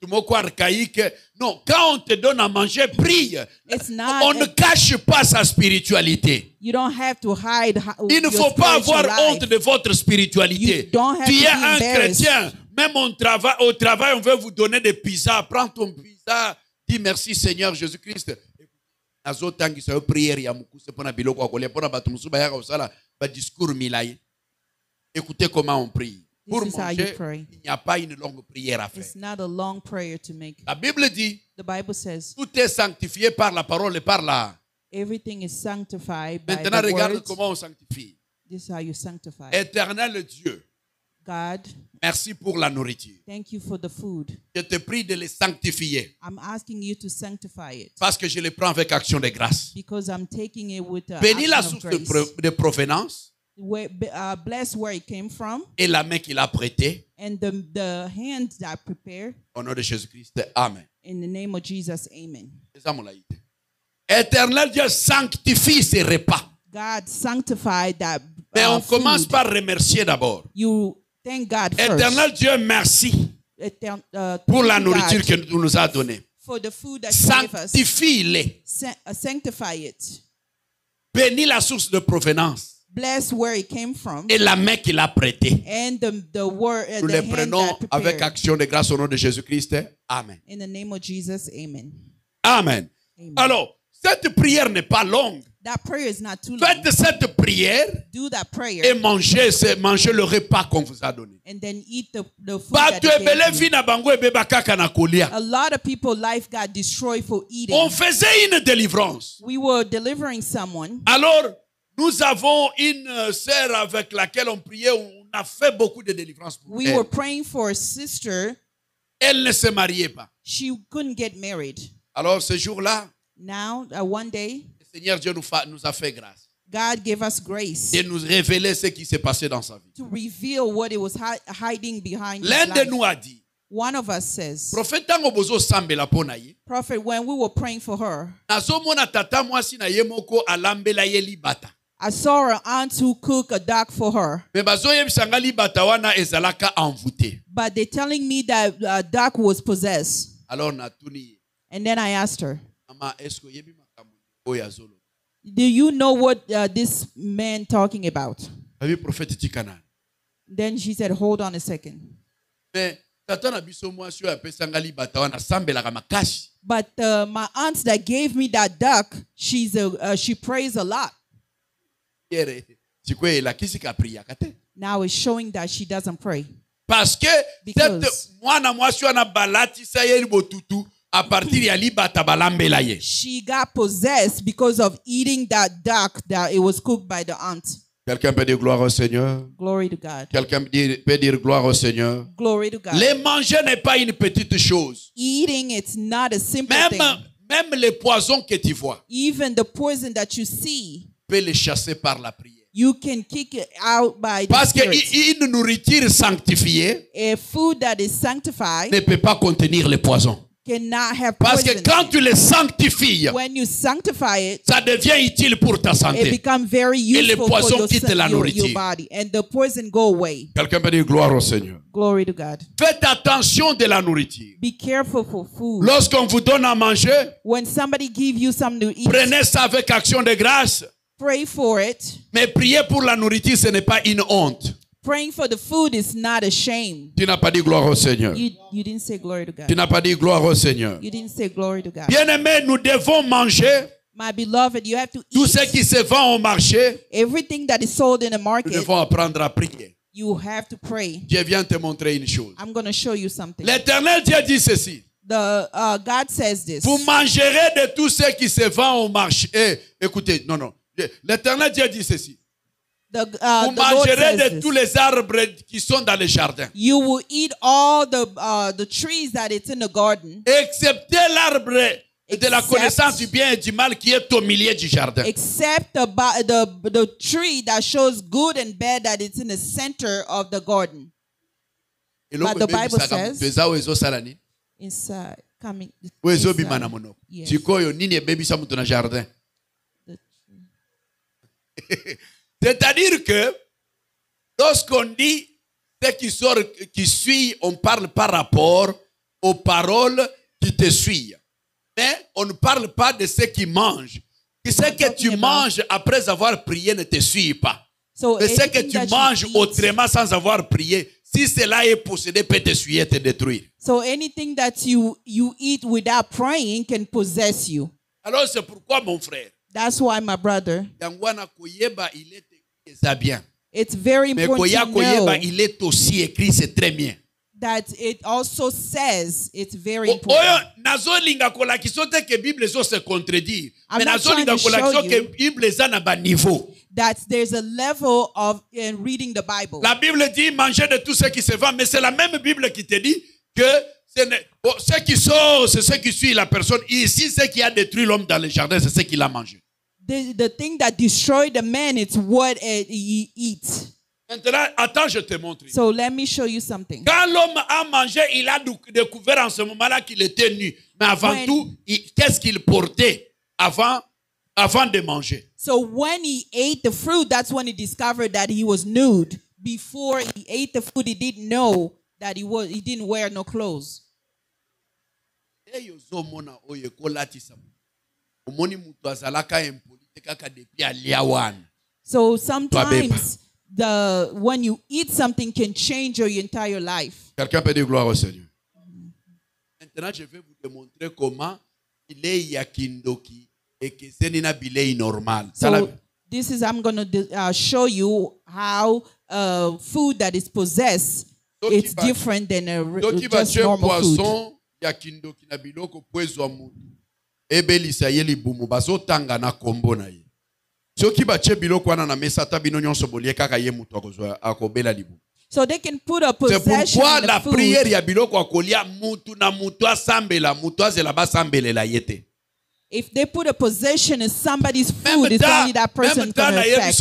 mot archaïque. Non, quand on te donne à manger, prie. It's not. On ne cache pas sa spiritualité. You don't have to hide. Il ne your faut pas avoir spiritual honte life. de votre spiritualité. You don't have Tu to es be un embarrassed. chrétien. Même au travail, on veut vous donner des pizzas. Prends ton pizza. Dis merci Seigneur Jésus-Christ. Nazotangi prière ya mukuse pona biloko akolia pona batu musu bayaka osala ba discours milai. Écoutez comment on prie. Pour This is how you manger, pray. il n'y a pas une longue prière à faire. It's not a long prayer to make. La Bible dit, The Bible says tout est sanctifié par la parole et par la. everything is sanctified by Maintenant, the regarde words. comment on sanctifie. This is how you sanctify. Éternel Dieu, God, merci pour la nourriture. thank you for the food. Je te prie de les sanctifier I'm asking you to sanctify it parce que je les prends avec action de grâce. because I'm taking it with Bénis la action of source de, grace. de provenance Bless where it came from et la main qu'il a prêtée. and the hand that prepared. Au nom de Jésus-Christ, Amen. In the name of Jesus, amen. C'est ça mon laïcité. Éternel Dieu, sanctifie ces repas. God sanctified that Mais on commence food. par remercier d'abord. You thank God first. Éternel Dieu, merci pour la Thank nourriture God que tu nous as donnée. for the food that you gave us. Sanctifie-les. Sanctify it. Bénis la source de provenance Bless where it came from et la main qu'il a prêtée. and the word Nous the les hand prenons that avec prepared. action de grâce au nom de Jésus-Christ. Amen. In the name of Jesus, amen. Amen. Amen. Alors, cette prière n'est pas longue. That prayer is not too long. Faites cette prière Do that prayer et mangez le repas qu'on vous a donné. and then eat the food that Bato he ebele gave you. vi na bango ebeba kaka na kolia. A lot of people life got destroyed for eating. On faisait une délivrance. We were delivering someone. Alors, nous avons une sœur avec laquelle on priait. On a fait beaucoup de délivrances pour We elle. were praying for a sister. Elle ne se mariait pas. She couldn't get married. Alors, ce jour-là, Now, one day, le Seigneur Dieu nous a fait grâce God gave us grace de nous révéler ce qui s'est passé dans sa vie. to reveal what it was hiding behind his L'un de life. nous a dit, One of us says, prophète tango bozo sambela pona ye. Prophet, when we were praying for her, Nazomona tata mwasi na ye moko alambela ye libata. I saw her aunt who cooked a duck for her. Me bazoyebisanga libata wana ezalaka envoûté. But they're telling me that duck was possessed. Alors natuni ye. And then I asked her, Mama, esko yebi makambo oyo azolo. do you know what this man talking about? Abi prophète tikana. Then she said, hold on a second. Mais tata na biso mwasi oyo apesanga libata wana sambelaka makasi. But my aunt that gave me that duck, she prays a lot. Yere sikwe elakisi ka priaka te. Now it's showing that she doesn't pray. Parce que Because- cette mwana mwasi wana balatisa ye botutu a partir ya libata balambela ye. She got possessed because of eating that duck that it was cooked by the aunt. Quelqu'un peut dire gloire au Seigneur. Glory to God. Quelqu'un peut dire gloire au Seigneur. Glory to God. Les manger n'est pas une petite chose. Eating, it's not a simple thing. Même les poisons que tu vois, Even the poison that you see, tu peux les chasser par la prière. you can kick it out by the Parce Spirit. qu'une nourriture sanctifiée A food that is sanctified ne peut pas contenir les poisons. cannot have Parce poison. que quand tu les sanctifies, When you sanctify it, ça devient utile pour ta it santé. becomes very les useful for poisons quittent la your nourriture. body, and the poison go away. Quelqu'un peut dire gloire au Seigneur. Glory to God. Faites attention de la nourriture. Be careful for food. Lorsqu'on vous donne à manger, When somebody give you something to eat, prenez ça avec action de grâce. pray for it. Mais prier pour la nourriture, ce n'est pas une honte. Praying for the food is not a shame. Tu n'as pas dit gloire au Seigneur. You didn't say glory to Tu God. n'as pas dit gloire au Seigneur. You didn't say glory to God. Bien-aimés, nous devons manger My beloved, you have to tout eat ce qui se vend au marché. everything that is sold in the Nous market. devons apprendre à prier. You have to pray. Dieu vient te montrer une chose. I'm going to show you something. L'Éternel Dieu dit ceci. God says this. Vous mangerez de tout ce qui se vend au marché. Écoutez, non. L'Éternel Dieu dit ceci. Vous Vous mangerez de tous les arbres qui sont dans le jardin. You will eat all the trees that it's in the garden, Excepté l'arbre de la connaissance du bien et du mal qui est au milieu du jardin. except the tree that shows good and bad that it's in the center of the garden. But the Bible says- Inside, coming. ezobima na monoko Yes. sikoyo nini ebebisa mutu na jardin. C'est-à-dire que lorsqu'on dit ce qui sort, qui suit, on parle par rapport aux paroles qui te suivent. Mais on ne parle pas de ce qui mangent. Ce que tu manges après avoir prié ne te suit pas. So Mais ce que anything tu that manges you eat- autrement sans avoir prié, si cela est possédé, peut te suivre et te détruire. So anything that you eat without praying can possess you. Alors c'est pourquoi, mon frère, That's why, my brother, Yangwana koyeba, il est écrit, c'est bien. it's very Mais important koya to koyeba, know il est aussi écrit, c'est très bien. that it also says it's very Oyo important. nazolinga kolakisa te que Bible zo se contredire. I'm Mais not trying nazolinga to show kolakisa you. que Bible za na ba niveau. That there's a level of reading the Bible. La Bible dit manger de tout ce qui se vend, mais c'est la même Bible qui te dit que ce qui sort, c'est ce qui suit la personne. Ici, ce qui a détruit l'homme dans le jardin, c'est ce qu'il a mangé. The thing that destroyed the man, it's what he eats. Maintenant, attends, je te montre. So let me show you something. Quand l'homme a mangé, il a découvert en ce moment-là qu'il était nu. Mais avant When- tout, qu'est-ce qu'il portait avant de manger? So when he ate the fruit, that's when he discovered that he was nude. Before he ate the food, he didn't know that he didn't wear no clothes. Eyo zomona oyo ekolatisa. Omoni mutu azalaka impoli te kaka depuis alia wana. So sometimes when you eat something can change your entire life. Quelqu'un peut dire gloire au Seigneur. Maintenant, je vais vous démontrer comment il est yakindoki et que c'est une bilei normal. So I'm going to show you how food that is possessed, it's different than just Soki normal food. poisson yakindoki na biloko poezwa mutu. Ebelisa ye libumu bazotanga na kombo na ye. Soki bache biloko wana na mesa ta bino nyonso bolie kaka ye mutu akozwa akobela libumu. So they can put a C'est possession pourquoi in the la food. prière ya biloko akolia mutu na mutu asambela mutu azela basambelela yete. If they put a possession in somebody's food, it's only that person can affect.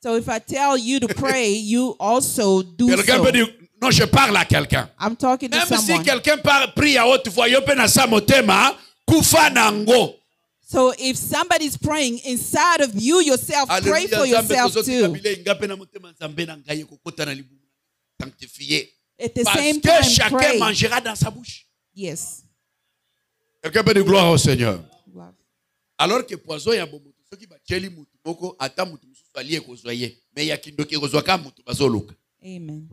So if I tell you to pray, you also do Quelqu'un so. peut dire, non, je parle à quelqu'un. I'm talking to Même si someone. quelqu'un prie à haute voix, yope na sa motema, kufa nango. So if somebody's praying inside of you yourself, pray for yourself too. At the same Parce que time, chacun pray. mangera dans sa bouche. Yes. Quelqu'un peut dire gloire au Seigneur. Love. Alors que poison ya bomutu, soki ba cheli mutu moko, ata mutu mususu ali ekozwaye, mais ya kindoki ekozwaka mutu bazoluka. Amen.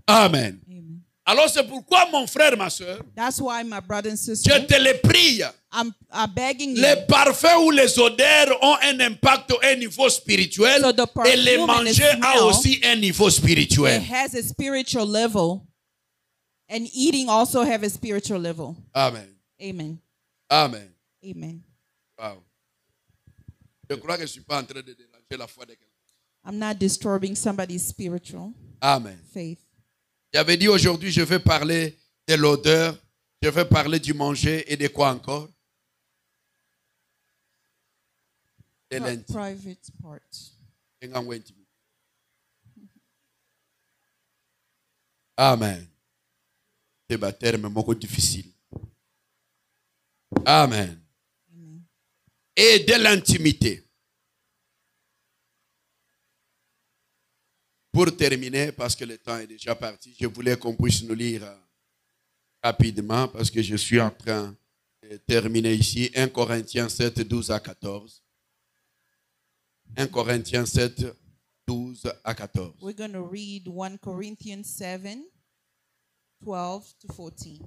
Amen. Amen. Alors c'est pourquoi mon frère, ma soeur, That's why, my brother and je sister, te le prie. I'm begging you. Les parfums ou les odeurs ont un impact à un niveau spirituel So the perfume et les and the manger a smell, aussi un niveau It spirituel. has a spiritual level, and eating also have a spiritual level. Amen. Amen. Amen. Amen. Wow. Je crois que je ne suis pas en train de déranger la foi de quelqu'un. I'm not disturbing somebody's spiritual Amen. faith. J'avais dit aujourd'hui, je vais parler de l'odeur, je vais parler du manger et de quoi encore? De l'intimité. Private part. Amen. C'est un terme beaucoup difficile. Amen. Amen. Et de l'intimité. Pour terminer, parce que le temps est déjà parti, je voulais qu'on puisse nous lire rapidement, parce que je suis en train de terminer ici. 1 Corinthiens 7, 12 à 14. 1 Corinthiens 7, 12 à 14. We're going to read 1 Corinthians 7, 12 to 14.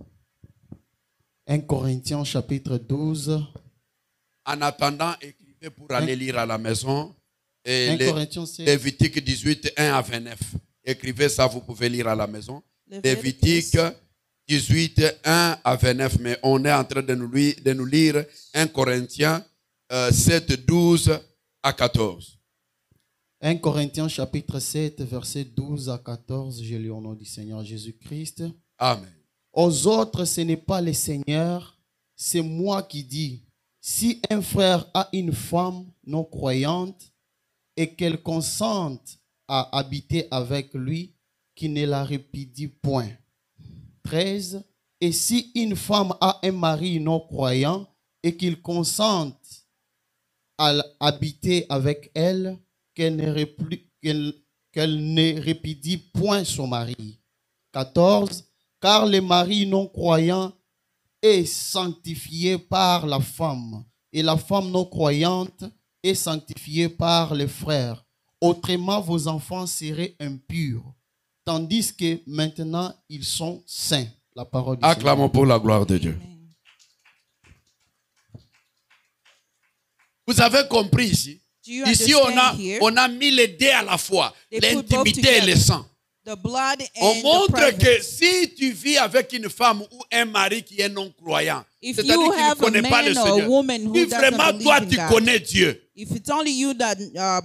1 Corinthiens chapitre 12. En attendant, écrivez pour aller lire à la maison. Et 1 Corinthiens 7. Lévitique 18, 1 à 29. Écrivez ça, vous pouvez lire à la maison. Leviticus. Lévitique 18, 1 à 29. Mais on est en train de nous lire 1 Corinthiens 7, 12 à 14. 1 Corinthiens chapitre 7, verset 12 à 14. Je lis au nom du Seigneur Jésus-Christ. Amen. Aux autres, ce n'est pas le Seigneur, c'est moi qui dis. Si un frère a une femme non croyante et qu'elle consente à habiter avec lui, qui ne la répudie point. 13. Et si une femme a un mari non croyant et qu'il consente à habiter avec elle, qu'elle qu'elle ne répudie point son mari. 14. Car le mari non croyant est sanctifié par la femme, et la femme non croyante est sanctifiée par les frères. Autrement, vos enfants seraient impurs, tandis que maintenant ils sont saints. La parole du Seigneur. Acclamons pour la gloire de Dieu. Amen. Vous avez compris ici? Do you Ici, understand here? on a mis les deux à la fois, They put both l'intimité et le together. sang. The blood On and the montre que private. si tu vis avec une femme ou un mari qui est non-croyant, If c'est-à-dire you qu'il ne have a connaît pas le man or a Seigneur, woman who si doesn't vraiment believe toi in tu God, connais Dieu, if it's only you that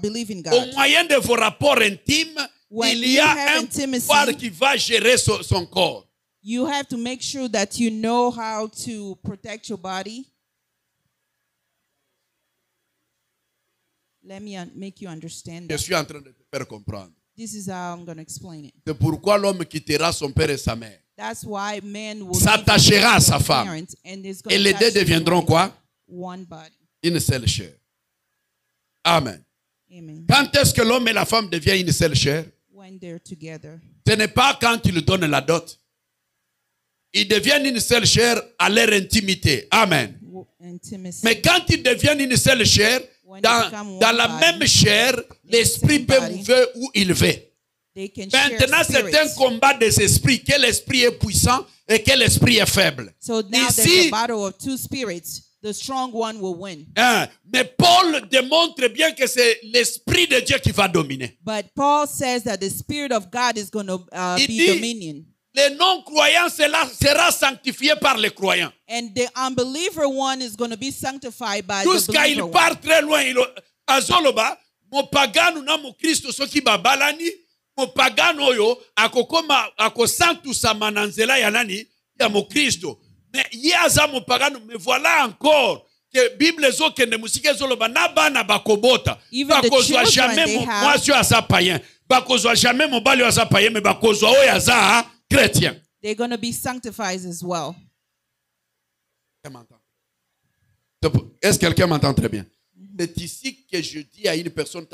believe in au God, moyen de vos rapports intimes, When il y you a have un intimacy, pouvoir qui va gérer son corps. you have to make sure that you know how to protect your body. Let me make you understand Je that. suis en train de te faire comprendre. This is how I'm going to explain it. C'est pourquoi l'homme quittera son père et sa mère. That's why men will S'attachera à leave sa their femme. parents, and it's Et gonna les deux attach to deviendront quoi? one body. Une seule chair. Amen. Amen. Quand est-ce que l'homme et la femme deviennent une seule chair? When they're together. Ce n'est pas quand ils donnent la dot. Ils deviennent une seule chair à leur intimité. Amen. Intimacy. Mais quand ils deviennent une seule chair, When they become dans one la body, même chair, l'esprit same peut body, mouvoir où il veut. They can share Maintenant, c'est un spirits. combat des esprits. Quel esprit est puissant et quel esprit est faible. So now there's a Ici, battle of two spirits. The strong one will win. mais Paul démontre bien que c'est l'esprit de Dieu qui va dominer. But Paul says that the Spirit of God is going to Il be dit, dominion. Les non-croyants sera sanctifié par les croyants. And the unbeliever one is going to be sanctified by the Jusqu'à il believer one. part très loin. Azoloba, mo pagano na mo Kristo soki babalani, mo pagano oyo akokoma akosantusa mananzela ya nani ya mo Kristo. Mais ye aza mo pagano, mais voilà encore que Bible ezokende musike ezoloba na bana bakobota. Even the Bakozwa children jamais they mo have- mwasi oyo aza païen. Bakozwa jamais mobali oyo aza païen, mais bakozwa oyo aza chrétien. They're going to be sanctified as well. Est-ce que quelqu'un m'entend très bien? C'est ici que je dis à une personne,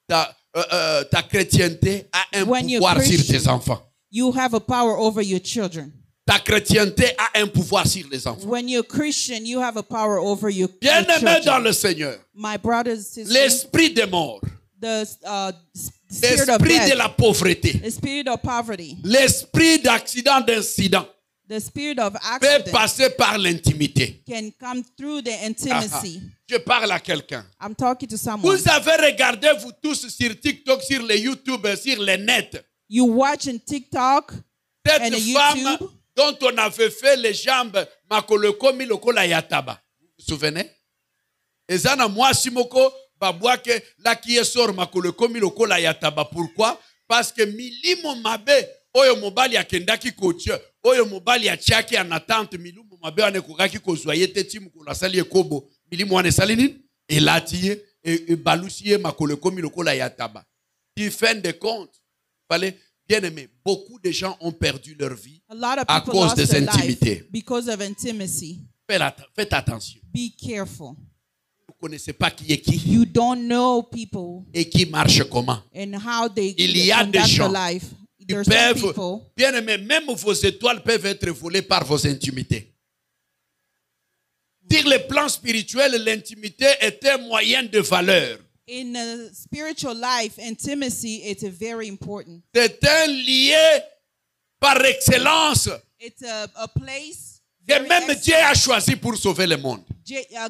ta chrétienté a un When you're pouvoir sur Christian, tes enfants. You have a power over your children. Ta chrétienté a un pouvoir sur les enfants. When you're Christian, you have a power over your Bien-aimé dans children. le Seigneur, My brothers and sisters, l'esprit des morts, the spirit of l'esprit de death, la pauvreté, the spirit of poverty, l'esprit d'accident, d'incident the spirit of peut accident passer par l'intimité. can come through the Ah, intimacy. je parle à quelqu'un. I'm talking to someone. Vous avez regardé, vous tous, sur TikTok, sur les YouTube, sur les net, You watching TikTok cette and femme YouTube dont on avait fait les jambes, makoloko lokola yataba. Vous vous souvenez? Ezana mwasi moko babwake laki esor makoloko lokola yataba. Pourquoi? Parce que milimo mabe oyo mobali akendaki kotia, oyo mobali atiaki en attente milimo mabe ane kokaki kozwaye te timu kola sali ekobo milimo ane sali nini? Elati e balusi ye makoloko lokola yataba. Tu fin de compte. Fallait bien aimé, beaucoup de gens ont perdu leur vie a lot of à people cause lost des their life intimités. because of intimacy. Faites attention. Be careful. Vous ne connaissez pas qui est qui You don't know people et qui marche comment. and how they Il y a des conduct gens their life. Qui There are some peuvent, people, bien aimé, même vos étoiles peuvent être volées par vos intimités. Sur le plan spirituel, l'intimité est un moyen de valeur. in a spiritual life, intimacy is very important. C'est un lien par excellence It's a place que very même Dieu excellent. a choisi pour sauver le monde.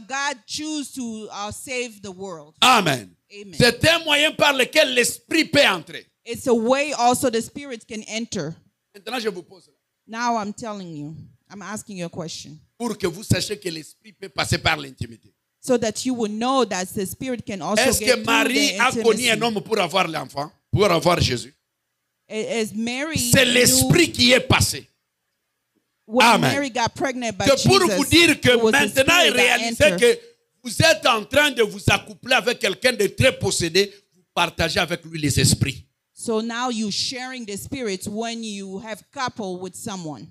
God choose to save the world. Amen. Amen. C'est un moyen par lequel l'esprit peut entrer. It's a way also the spirit can enter. Maintenant, je vous pose Now I'm telling you, I'm asking you a question. pour que vous sachiez que l'esprit peut passer par l'intimité. So that you will know that the spirit can also Est-ce get que through Marie the a connu un intimacy. homme pour avoir l'enfant, pour avoir Jésus? As Mary C'est knew l'esprit qui est passé. when Amen. Mary got pregnant by C'est pour Jesus, vous dire que it was the maintenant, spirit that réalisez entered. que vous êtes en train de vous accoupler avec quelqu'un de très possédé. Vous partagez avec lui les esprits. So now you're sharing the spirits when you have couple with someone.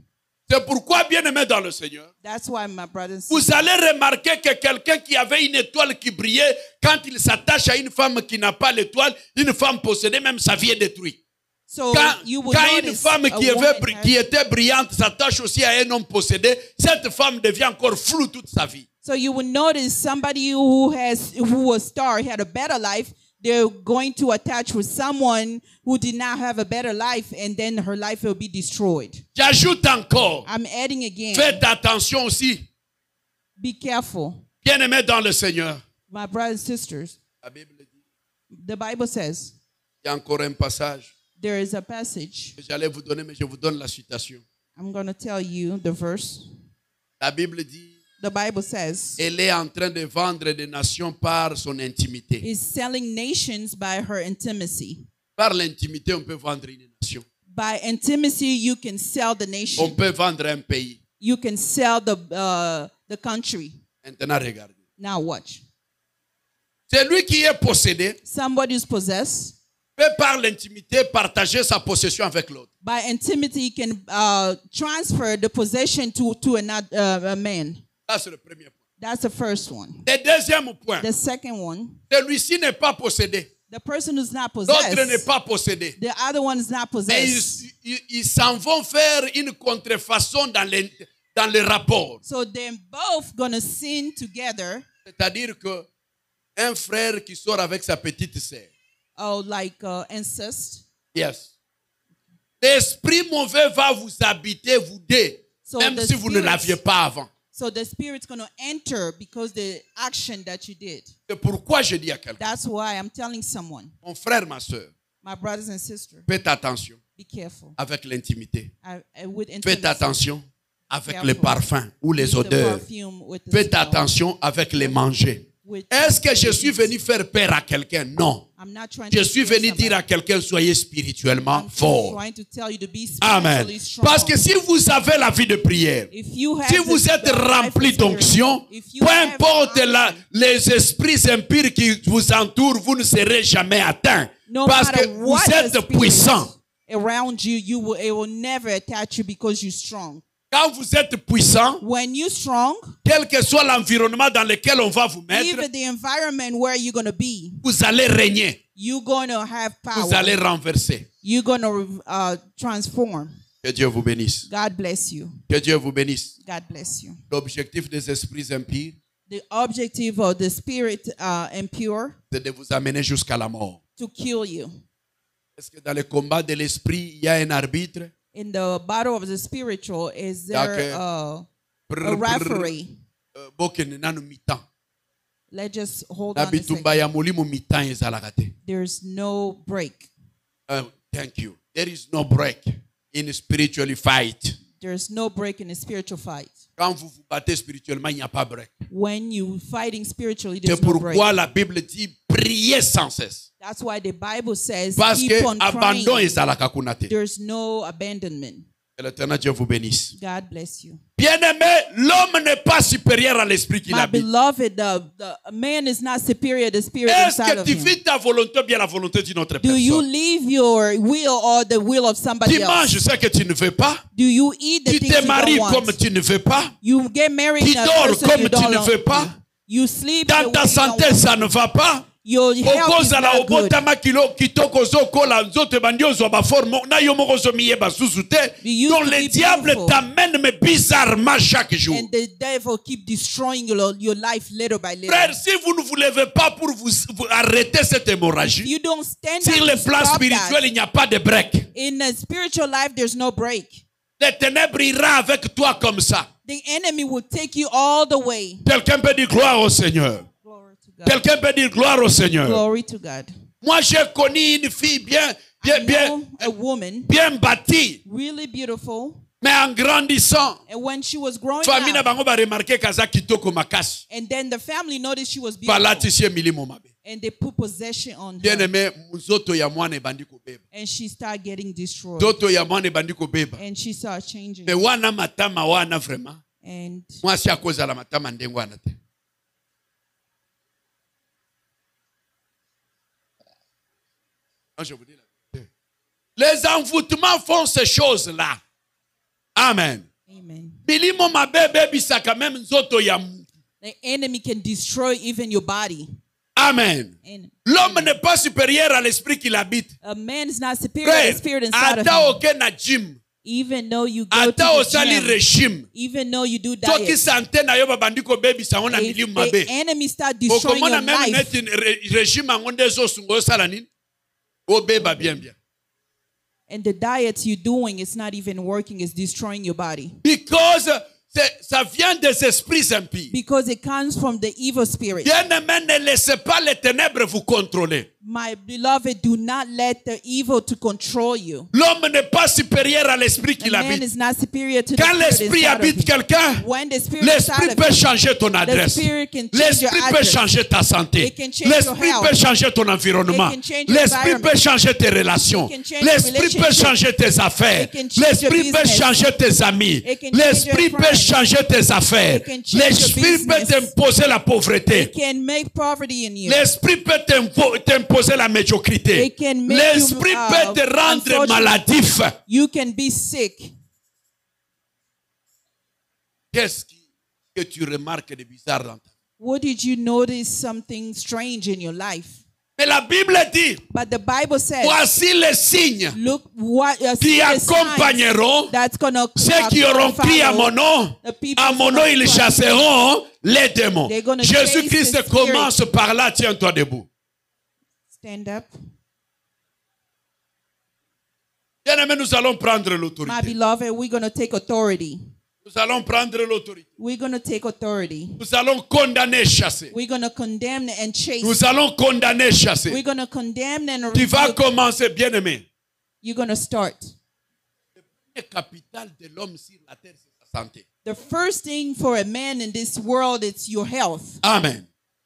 C'est pourquoi, bien-aimé dans le Seigneur, That's why, my brothers and vous sisters, allez remarquer que quelqu'un qui avait une étoile qui brillait, quand il s'attache à une femme qui n'a pas l'étoile, une femme possédée, même sa vie est détruite. so Quand, you will quand une notice femme a qui woman has- était brillante s'attache aussi à un homme possédé, cette femme devient encore floue toute sa vie. So you will notice somebody who was star had a better life. They're going to attach with someone who did not have a better life, and then her life will be destroyed. J'ajoute encore, I'm adding again. faites attention aussi, Be careful, bien-aimés dans le Seigneur. my brothers and sisters. La Bible dit, The Bible says il y a encore un passage there is a passage. que j'allais vous donner, mais je vous donne la citation. I'm going to tell you the verse. La Bible dit, The Bible says elle est en train de vendre des nations par son intimité. is selling nations by her intimacy. Par l'intimité, on peut vendre une nation. By intimacy, you can sell the On nation. peut vendre un pays. You can sell the country. Maintenant, regardez. Now watch. Celui qui est possédé Somebody who's possessed. peut par l'intimité partager sa possession avec l'autre. By intimacy, you can transfer the possession to another a man. Ça, c'est le premier point. That's the first one. Le deuxième point, The second one, celui-ci n'est pas possédé. the person who's not L'autre n'est possessed, pas possédé. the other one is not Et possessed. ils s'en vont faire une contrefaçon dans les rapports. So they're both gonna sin together. C'est-à-dire que un frère qui sort avec sa petite sœur. Oh, like incest. Yes. L'esprit mauvais va vous habiter, vous deux, So même the si vous ne spirits- l'aviez pas avant. So the spirit's gonna enter because the action that you did. C'est pourquoi je dis à quelqu'un, That's why I'm telling someone, mon frère, ma soeur, my brothers and sisters, faites attention be careful. avec l'intimité. With Faites intimacy, attention avec Careful. les parfums ou les with the odeurs. perfume, with the Faites smell, attention avec les manger. with Est-ce que je the suis eat. venu faire peur à quelqu'un? Non. I'm not trying Je to suis scare venu dire à somebody. quelqu'un, soyez spirituellement I'm just fort. trying to tell you to be Amen. spiritually strong. Parce que si vous avez la vie de prière, If you have si vous êtes the life rempli of spirit, d'onction, if you peu have importe the les esprits impurs qui vous entourent, vous ne serez jamais atteints. no Parce matter que vous what the êtes spirit puissant. around you, it will never attach you because you're strong. Quand vous êtes puissant, When you're strong, quel que soit l'environnement dans lequel on va vous mettre, even the environment where you're gonna be, vous allez régner. you're gonna have power. Vous allez renverser. You're gonna transform. Que Dieu vous bénisse. God bless you. Que Dieu vous bénisse. God bless you. L'objectif des esprits impurs, The objective of the spirit impure c'est de vous amener jusqu'à la mort. to kill you. Est-ce que dans le combat de l'esprit, il y a un arbitre? In the battle of the spiritual, is there Okay. a Brr, referee? bokene nanu mitan. Let's just hold Na on a second. bitumba ya molimo mitan ezalaka te. There's no break. Thank you. There is no break in spiritual fight. There's no break in a spiritual fight. Quand vous vous battez spirituellement, il n'y a pas de break. When you fighting spiritually, C'est there's no break. pourquoi la Bible dit priez sans cesse. That's why the Bible says Parce keep que on abandon praying. ezalaka kuna te. There's no abandonment. Que l'Éternel Dieu vous bénisse. God bless you. Bien-aimé, l'homme n'est pas supérieur à l'esprit qu'il My habite. beloved, the man is not superior to the spirit Est-ce inside que of tu him. vis ta volonté ou bien la volonté d'une autre Do you personne? live your will or the will of somebody Tu manges else? ce que tu ne veux pas. Do you eat the Tu things te you maries don't comme want? tu ne veux pas. You get married Tu in a dors person comme you tu ne don't veux pas. You sleep the Dans way ta you don't santé, want. ça ne va pas. Your health is okozala not good. obotama kitoko ozokola nzoto ebandi ozwa baforme na yo moko ozomiyeba susu te. You used Donc to le be diable beautiful. t'amène mais bizarrement chaque jour. And the devil keep destroying your life little by little. Frère, si vous ne vous levez pas pour vous arrêter cette hémorragie, You don't stand sur up le to plan stop spirituel, that. il n'y a pas de break. In the spiritual life, there's no break. Les ténèbres ira avec toi comme ça. The enemy will take you all the way. Quelqu'un peut dire gloire au Seigneur. Glory to God. Quelqu'un peut dire gloire au Seigneur. Glory to God. Moi, j'ai connu une fille bien I know a woman, bâtie, really beautiful, mais en grandissant, and when she was growing famille na up, bango ba remarquer kaza kitoko makasi. and then the family noticed she was beautiful, Balatisie milimo mabe. and they put possession on Bien her, aimé, nzoto ya mwana ebandi kobeba. and she started getting destroyed, Nzoto ya mwana ebandi kobeba. and she started changing, Mais wana matama wana vraiment. and Mwasi akozala matama ndenge wana te. Non, je vous dis la vérité. Les envoûtements font ces choses-là. Amen. Amen. Milimo mabebe bisaka même nzoto ya mutu. The enemy can destroy even your body. Amen. L'homme n'est pas supérieur à l'esprit qui l'habite. A man is not superior to the spirit inside of Ata him. oke na gym. Even though you go Ata to osali the gym, régime. even though you do Soki diet, santé na yo babandi ko baby sa ona if milimu the mabe. enemy start destroying your Okomona même life, net régime angonde zo sungo sala nini? Obeba bien bien. and the diet you're doing is not even working, it's destroying your body. Because ça vient des esprits impies. Because it comes from the evil spirit. Bien-aimé, ne laissez pas les ténèbres vous contrôler. My beloved, do not let the evil to control you. L'homme n'est pas supérieur à l'esprit qui The man l'habite. is not superior to the Quand spirit l'esprit inside of habite him. quelqu'un, When the spirit l'esprit inside peut of you, changer ton adresse. spirit can change L'esprit your peut address. changer ta santé. It can change your L'esprit health. peut changer ton environnement. It can change your L'esprit environment. peut changer tes relations. It can change L'esprit your peut relationship. changer tes affaires. It can change your L'esprit peut business. changer tes amis. It can change L'esprit your peut friends. changer tes affaires. It can change your L'esprit peut business. t'imposer la pauvreté. It can make poverty in you. L'esprit peut t'imposer la médiocrité. It can make L'esprit you, peut te rendre unfortunate. maladif. You can be sick. Qu'est-ce que tu remarques de bizarre dans ta vie? What did you notice something strange in your life? Mais la Bible dit, But the Bible says, voici les signes look what qui accompagneront that's gonna ceux qui auront crié à mon nom. À mon nom, ils chasseront les démons. They're gonna Jésus-Christ chase the commence par là, tiens-toi debout. Stand up. Bien-aimés, nous allons prendre My l'autorité. beloved, we're gonna take authority. Nous allons prendre l'autorité. We're gonna take authority. Nous allons condamner, chasser. We're gonna condemn and chase. Nous allons condamner, chasser. We're gonna condemn and Tu vas rebuke. commencer, bien-aimé. You're gonna start. Le capital de l'homme sur la terre, c'est sa santé. The first thing for a man in this world is your health. Amen.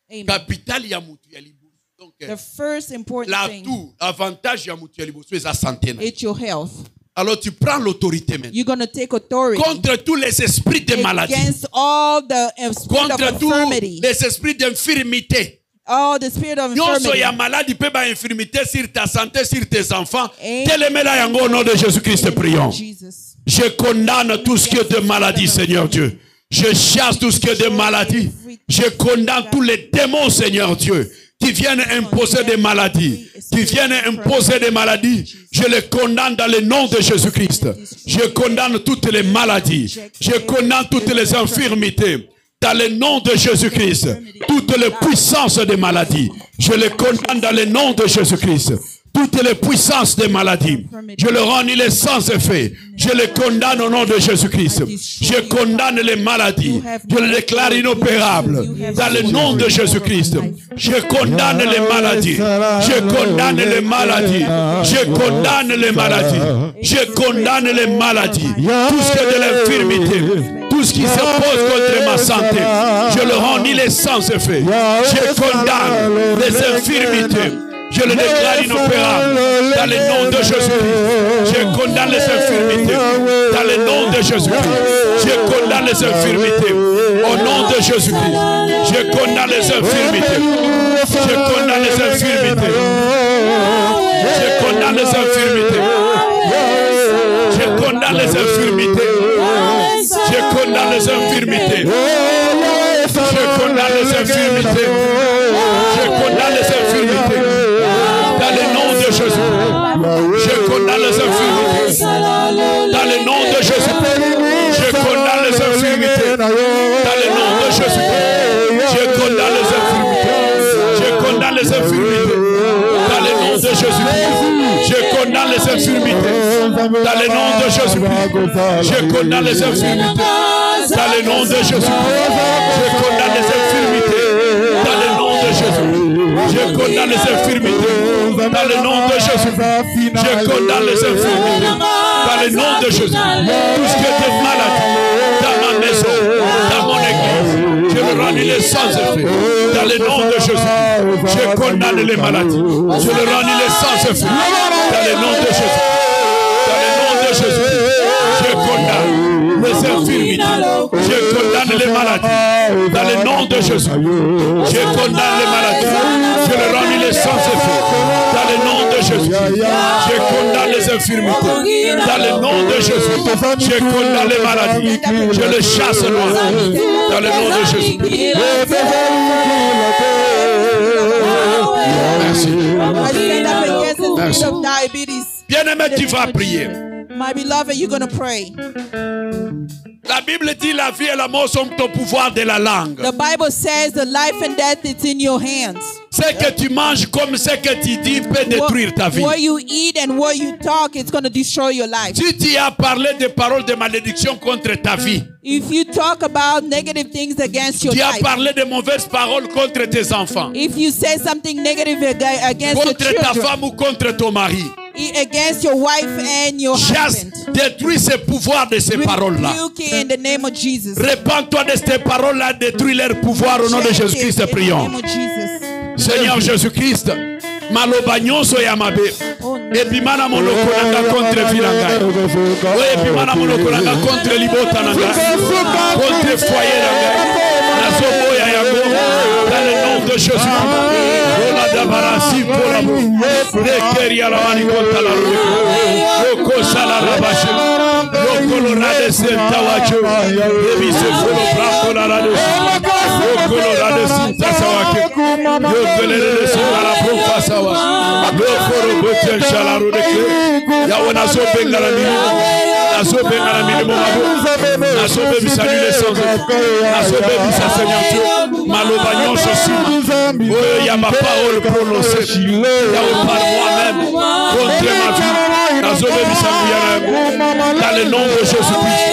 Amen. Capital ya mutu ya liboso. Donc, The first important thing l'atout, avantage ya mutu ya liboso, c'est sa santé. is your health. Alors tu prends l'autorité maintenant. You're gonna take authority Contre tous les esprits de maladie. against all the spirit of Contre tous infirmity. les esprits d'infirmité. All the spirit of Nyonso infirmity. ya maladie peut ba infirmité sur ta santé, sur tes enfants. Amen. Telemela yango au nom de Jésus-Christ, prions. Jesus. Je condamne tout ce qui est de maladie, Seigneur Dieu. Je chasse tout ce qui est de maladie. Je condamne tous les démons, Seigneur Dieu, qui viennent imposer des maladies. Qui viennent imposer des maladies. Je les condamne dans le nom de Jésus-Christ. Je condamne toutes les maladies. Je condamne toutes les infirmités. Dans le nom de Jésus-Christ. Toutes les puissances des maladies. Je les condamne dans le nom de Jésus-Christ. Toutes les puissances des maladies, je le rends les sans effet. Je les condamne au nom de Jésus-Christ. Je condamne les maladies. Je les déclare inopérables. Dans le nom de Jésus-Christ. Je condamne les maladies. Je condamne les maladies. Je condamne les maladies. Je condamne les maladies. Tout ce qui est de l'infirmité. Tout ce qui se pose contre ma santé. Je le rends les sans effet. Je condamne les infirmités. Je le déclare inopérable dans le nom de Jésus-Christ. Je condamne les infirmités dans le nom de Jésus-Christ. Je condamne les infirmités au nom de Jésus-Christ. Je condamne les infirmités. Je condamne les infirmités. Je condamne les infirmités. Je condamne les infirmités. Je condamne les infirmités. Je condamne les infirmités. Je condamne les infirmités. Dans le nom de Jésus. Je condamne les infirmités. Dans le nom de Jésus. Je condamne les infirmités. Dans le nom de Jésus. Je condamne les infirmités. Je condamne les infirmités. Dans le nom de Jésus. Je condamne les infirmités. Dans le nom de Jésus. Je condamne les infirmités. Dans le nom de Jésus. Je condamne les infirmités. Dans le nom de Jésus. Je condamne les infirmités. Dans le nom de Jésus. Je condamne les infirmités. Dans le nom de Jésus. Tout ce qui est maladie dans ma maison, dans mon église, je le rends les sans effet. Dans le nom de Jésus. Je condamne les maladies. Je le rends les sans effet. Dans le nom de Jésus. Dans le nom de Jésus. Je condamne. les infirmités. Je condamne les maladies. Dans le nom de Jésus. Je condamne les maladies. Je le rends les sans effet. Dans le nom de Jésus. Je condamne les infirmités. Dans le nom de Jésus. Je condamne les maladies. Je les chasse loin. Dans le nom de Jésus. Merci. Merci. Bien-aimé, tu vas prier. My beloved, you're going to pray. La Bible dit la vie et la mort sont au pouvoir de la langue. The Bible says the life and death is in your hands. Ce que tu manges comme ce que tu dis peut détruire ta vie. What you eat and what you talk, it's going to destroy your life. Si tu as parlé des paroles de malédiction contre ta vie, if you talk about negative things against your tu as life, parlé de mauvaises paroles contre tes enfants, if you say something negative against your contre ta children, femme ou contre ton mari, against your wife and your chasse, husband, détruis ce pouvoir de ces paroles-là. rebuke it in the name of Jesus. Répands-toi de ces paroles-là, détruis leur pouvoir au nom de Jésus-Christ, In the prions. name of Jesus. Seigneur Jésus-Christ, maloba nyonso ya mabe ebimana monoko nanga contre vilanga ebimana monoko nanga contre libota nanga contre foyer nanga nazoboya yango dans le nom de Jésus. Ola dabarasi polabo rekeri alawani konta la ruko kosala rabashi lokolorade sentawacho ebise folo brako la rade lokolorade sintasa yokelele sala profasa wa lokoro botel shalaro de ke ya wana so bengala milimo naso bengala milimo mabo naso be bisalule sans naso be bisasenya maloba nyonso sima oyo ya ma parole prononcée ya par moi-même contre ma vie naso be bisalule dans le nom de Jésus-Christ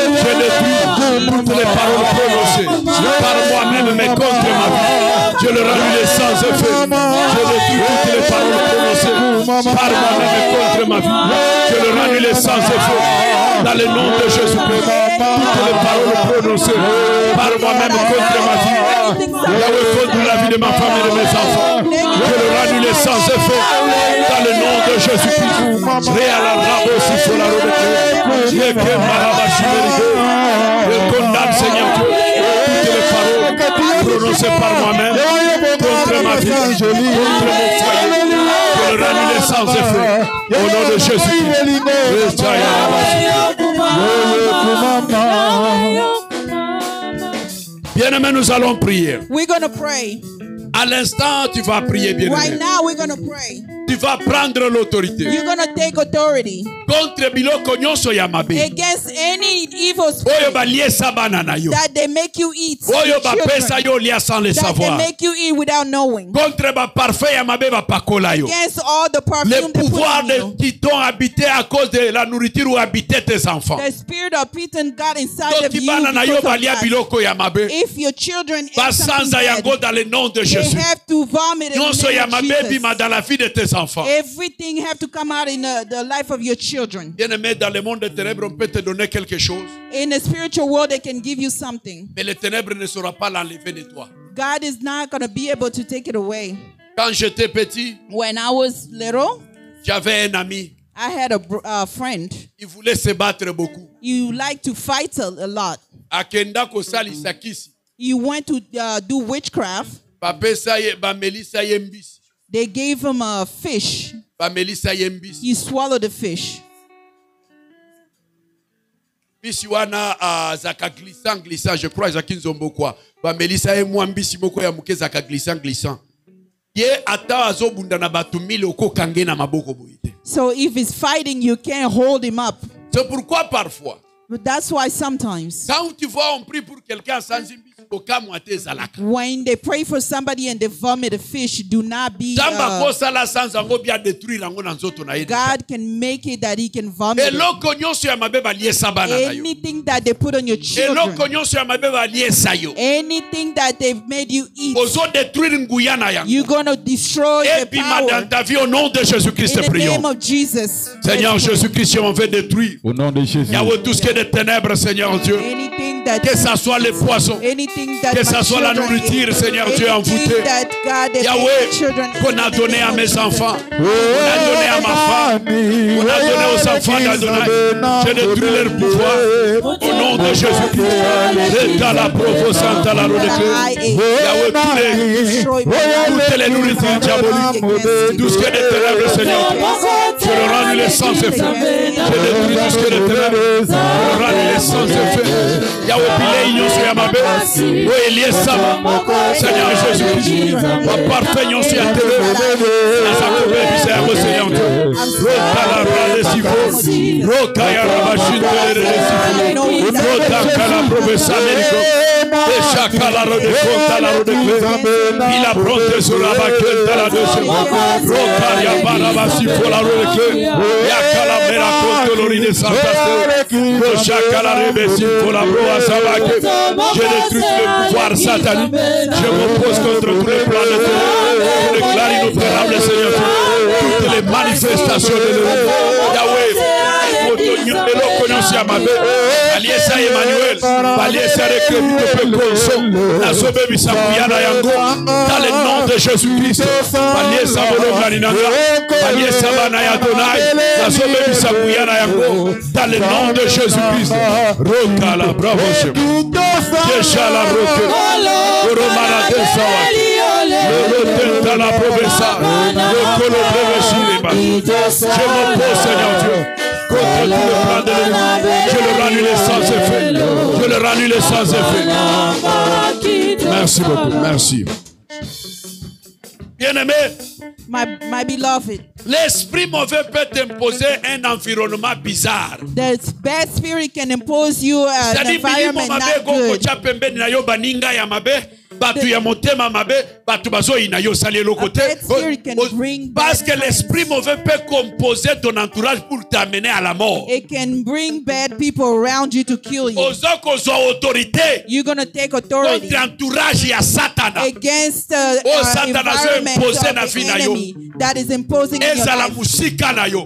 je détruis toutes les paroles prononcées par moi-même mais contre ma vie. Je le rends les sans effet. Je détruis toutes les paroles prononcées par moi-même contre ma vie. Je le rends les sans effet. Dans le nom de Jésus-Christ. Toutes les paroles prononcées par moi-même contre ma vie. Yahweh contre la vie de ma femme et de mes enfants. Je le rends les sans effet. Dans le nom de Jésus-Christ. Je condamne, Seigneur Dieu, toutes les paroles prononcées par moi-même contre ma vie, contre mon foyer. Je le rends les sans effet. Au nom de Jésus-Christ. Bien-aimés, nous allons prier. We're going to pray. À l'instant, tu vas prier, bien-aimé. Right now, we're going to pray. Tu vas prendre l'autorité You're going to take authority contre biloko nyonso ya mabe against any evil oyo spirit baliesa bana na yo that they make you eat, oyo your bapesa children, yo lia sans le that they savoir make you eat without knowing, contre baparfait ya mabe bapakola yo against all the perfume le they put pouvoir on de you. qui t'ont habité à cause de la nourriture ou habité tes enfants The spirit of Peter got inside of soki you bana na yo because of balia that. biloko ya mabe If your children ate something basanza bad, yango dans le nom de they Jésus have to vomit in nyonso the ya name of mabe bima Jesus. dans la vie de tes enfants. Everything have to come out in the life of your children. Bien-aimé, dans le monde des ténèbres, on peut te donner quelque chose, In the spiritual world, they can give you something. mais les ténèbres ne sauront pas l'enlever de toi. God is not going to be able to take it away. Quand j'étais petit, When I was little, j'avais un ami. I had a friend. Il voulait se battre beaucoup. You like to fight a lot. Akenda kosalisa kisi. You went to do witchcraft. Bapesa ye bamelisa ye mbisi. They gave him a fish. Bamelisa ye mbisi. He swallowed the fish. Mbisi wana zaka glissant, je crois zaki nzombo kwa. Bamelisa ye mwa mbisi moko ya muke zaka glissant. Ye ata azobunda na batu mille oko kange na maboko boite. So if he's fighting, you can't hold him up. C'est pourquoi parfois, But that's why sometimes quand tu vois on prie pour quelqu'un sans mbisi, okamwate zalaka. when they pray for somebody and they vomit a fish, do not be. Tamba kosala sans ango bia détruire ango na nzoto na ye. God can make it that he can vomit it. Eloko nyonso ya mabe baliesa bana na yo. Anything that they put on your children, Eloko nyonso ya mabe baliesa yo. anything that they've made you eat, Ozo détruire nguya na yango. you're going to destroy the Et puis dans power. ta vie au nom de Jésus-Christ In the prions. name of Jesus. Seigneur Jésus-Christ, on veut détruire. Au nom de Jésus. Yahweh, tout ce qui est des ténèbres, Seigneur Dieu. Anything that Que ça soit les poissons. anything that Que my ça soit la children nourriture, eat, Seigneur Dieu, anything envoûtée. that God that Yahweh, my children qu'on eat, a in the donné à name of mes Jesus. enfants, qu'on a donné à ma femme, qu'on a donné aux enfants d'Adonai. Je détruis leur pouvoir au nom de Jésus-Christ. Dans la profonde, la Yahweh, toutes les nourritures diaboliques, tout ce qui est des ténèbres, Seigneur, je le rends les sans effet. Je détruis tout ce qui est des ténèbres, je le rends les sans effet. Yahweh, Pilé, Ignon, Yamabe, O Elie, Sama, Seigneur Jésus-Christ, ma parfait, Ignon, Yatele, la Sakobé, Seigneur, Seigneur Dieu, Rokala, Radesivo, Rokaya, Rabachine, Radesivo, Rokala, Professeur Américo, Echakala, Rodekota, Rodekle, il a pronté sur la baquette à la deuxième, Rokaya, Barabasipo, la Rodekle, Yakala, Merakoto, Lorine, Santaste, Rochakala, Rebesipo, la Broa, Sabake, je détruis le pouvoir satanique, je m'oppose contre tous les plans de Dieu, je déclare inopérable, Seigneur, toutes les manifestations de l'ennemi. Yahweh, Elokonyonsi Amabe, Aliesa Emmanuel, Aliesa Rekremi de Pekonso, Nasobe Bisakuyana Yango, dans le nom de Jésus-Christ, Aliesa Bologlaninanga, Aliesa Banaya Donai, Nasobe Bisakuyana Yango, dans le nom de Jésus-Christ, Rokala, bravo, Keshala Roke, Romana Desawa, le dans la Provesa, le Colo Breveshileba, je m'oppose, Seigneur Dieu, contre tout le plan de l'ennemi. Je le rannule sans effet. Je le rannule sans effet. Merci beaucoup. Merci. Bien-aimé, my beloved, l'esprit mauvais peut t'imposer un environnement bizarre. the bad spirit can impose you an C'est-à-dire, environment not good. batu ya motema mabe batu bazoyina yo sali lo côté parce que l'esprit mauvais peut composer ton entourage pour t'amener à la mort. It can bring bad people around you to kill you. Ozoko zo autorité. You're going to take authority Contre entourage ya Satana. against the environment of the enemy that is imposing in your life.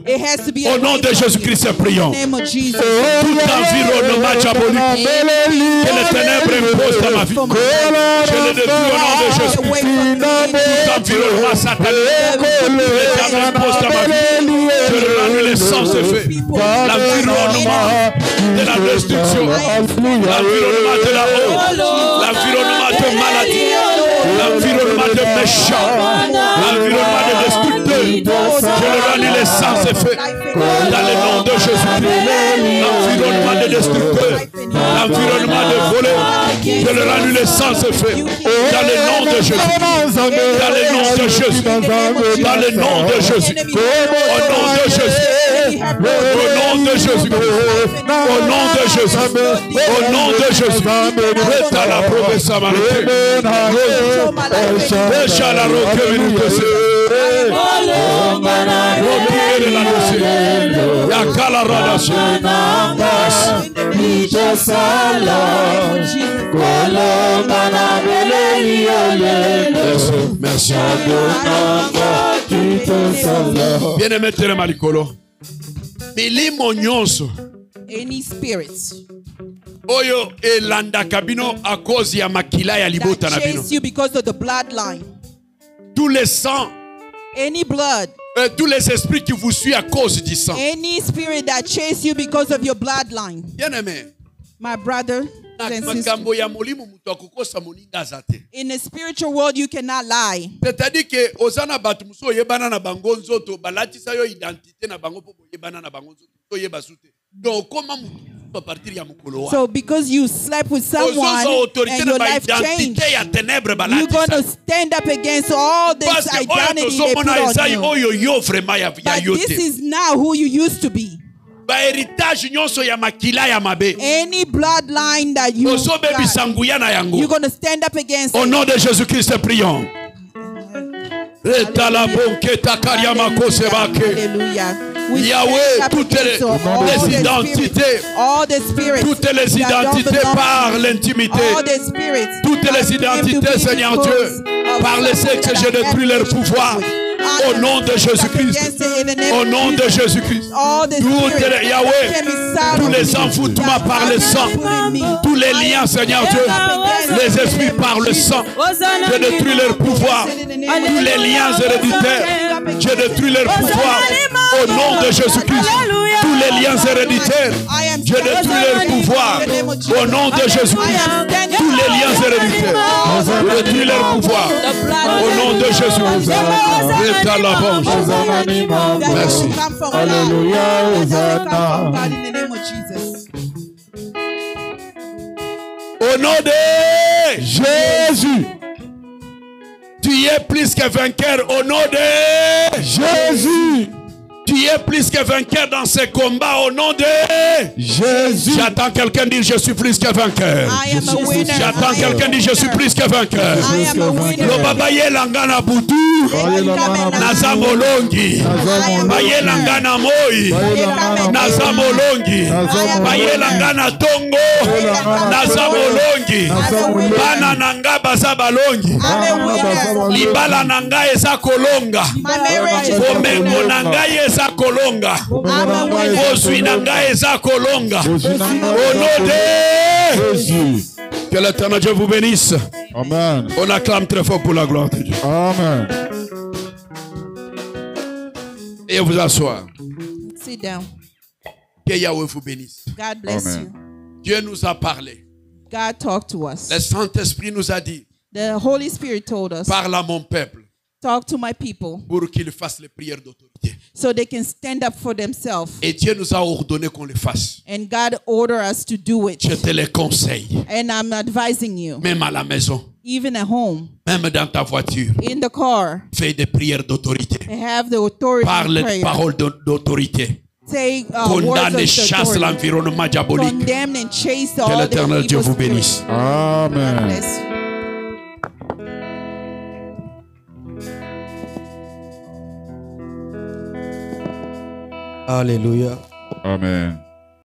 It has to be au nom de Jésus-Christ, prions. in the name of Jesus. Tout environnement diabolique que les ténèbres imposent dans ma vie, je le détruis au nom de Jésus. Tout environnement satanique que les ténèbres imposent dans ma vie, je le rannule sans effet. L'environnement de la destruction, l'environnement de la honte, l'environnement de maladie, l'environnement de méchants, l'environnement de destructeurs, je le rannule sans effet. Dans le nom de Jésus-Christ, l'environnement de destructeurs, l'environnement de voleurs, je le rannule sans effet. Dans le nom de Jésus, dans le nom de Jésus, dans le nom de Jésus, au nom de Jésus, au nom de Jésus, au nom de Jésus, au nom de Jésus, dans la province samaritaine, déjà la roque minute. Merci. Bien-aimé Tere Malikolo, milimo nyonso Any spirits oyo elanda kabino a cause ya makila ya libota na that bino, chase you because of the bloodline, tous les sangs, any blood, tous les esprits qui vous suivent à cause du sang. any spirit that chase you because of your bloodline. Bien-aimé, My brother and sister, makambo ya molimo mutu akokosa moninga azate. in the spiritual world you cannot lie. C'est-à-dire que ozana batu muso oyebana na bango nzoto balatisa yo identité na bango po oyebana na bango nzoto oyeba sute. Donc comment mutu à partir ya mukolo wa. So because you slept with someone and your life changed, you're going to stand up against all this identity they put on you. But this is not who you used to be. Any bloodline that you got, you're going to stand up against au it. nom de Jésus-Christ, prions. Hallelujah. We Yahweh, stand up toutes against all les the identités, spirits, all the spirits toutes les that don't identités belong, par l'intimité, all the spirits toutes that les claim to identités, be Seigneur because Dieu, of par le something sexe, that je I détruis have leur relationship pouvoir. with. Au nom de Jésus-Christ. Au nom de Jésus-Christ. Toutes les Yahweh, tous les envoûtements par le sang, tous les liens, Seigneur Dieu, les esprits par le sang, je détruis leur pouvoir. Tous les liens héréditaires, je détruis leur pouvoir. Au nom de Jésus-Christ, tous les liens héréditaires, je détruis leur pouvoir. Au nom de Jésus-Christ, tous les liens héréditaires, je détruis leur pouvoir. Au nom de Jésus-Christ, merci. Au nom de Jésus, tu es plus que vainqueur. Au nom de Jésus, tu es plus que vainqueur dans ces combats. Au nom de Jésus. J'attends quelqu'un dire je suis plus que vainqueur. J'attends quelqu'un dire je suis plus que vainqueur. Le babaye langana butu. Nazamolongi. Baye langana moi. Nazamolongi. Baye langana tongo. Nazamolongi. Bana nanga bazabalongi. Libala nanga eza kolonga. Bomengo nanga eza kolonga. Bosui nanga eza kolonga. Au nom de Jésus. Que l'Éternel Dieu vous bénisse. Amen. On acclame très fort pour la gloire de Dieu. Amen. Et vous asseoir. Sit down. Que Yahweh vous bénisse. God bless Amen. you. Dieu nous a parlé. God talked to us. Le Saint-Esprit nous a dit, The Holy Spirit told us, parle à mon peuple talk to my people pour qu'il fasse les prières d'autorité. so they can stand up for themselves. Et Dieu nous a ordonné qu'on le fasse. And God ordered us to do it. Je te le conseille. And I'm advising you, Même à la maison, even at home, même dans ta voiture, in the car, fais des prières d'autorité. have the authority Parle in des prayer. paroles d'autorité. Say words Condamne et of chasse authority. l'environnement diabolique. Condemn and chase Que all the l'Éternel Dieu evil vous spirits. bénisse. God Amen. bless you. Alléluia. Amen.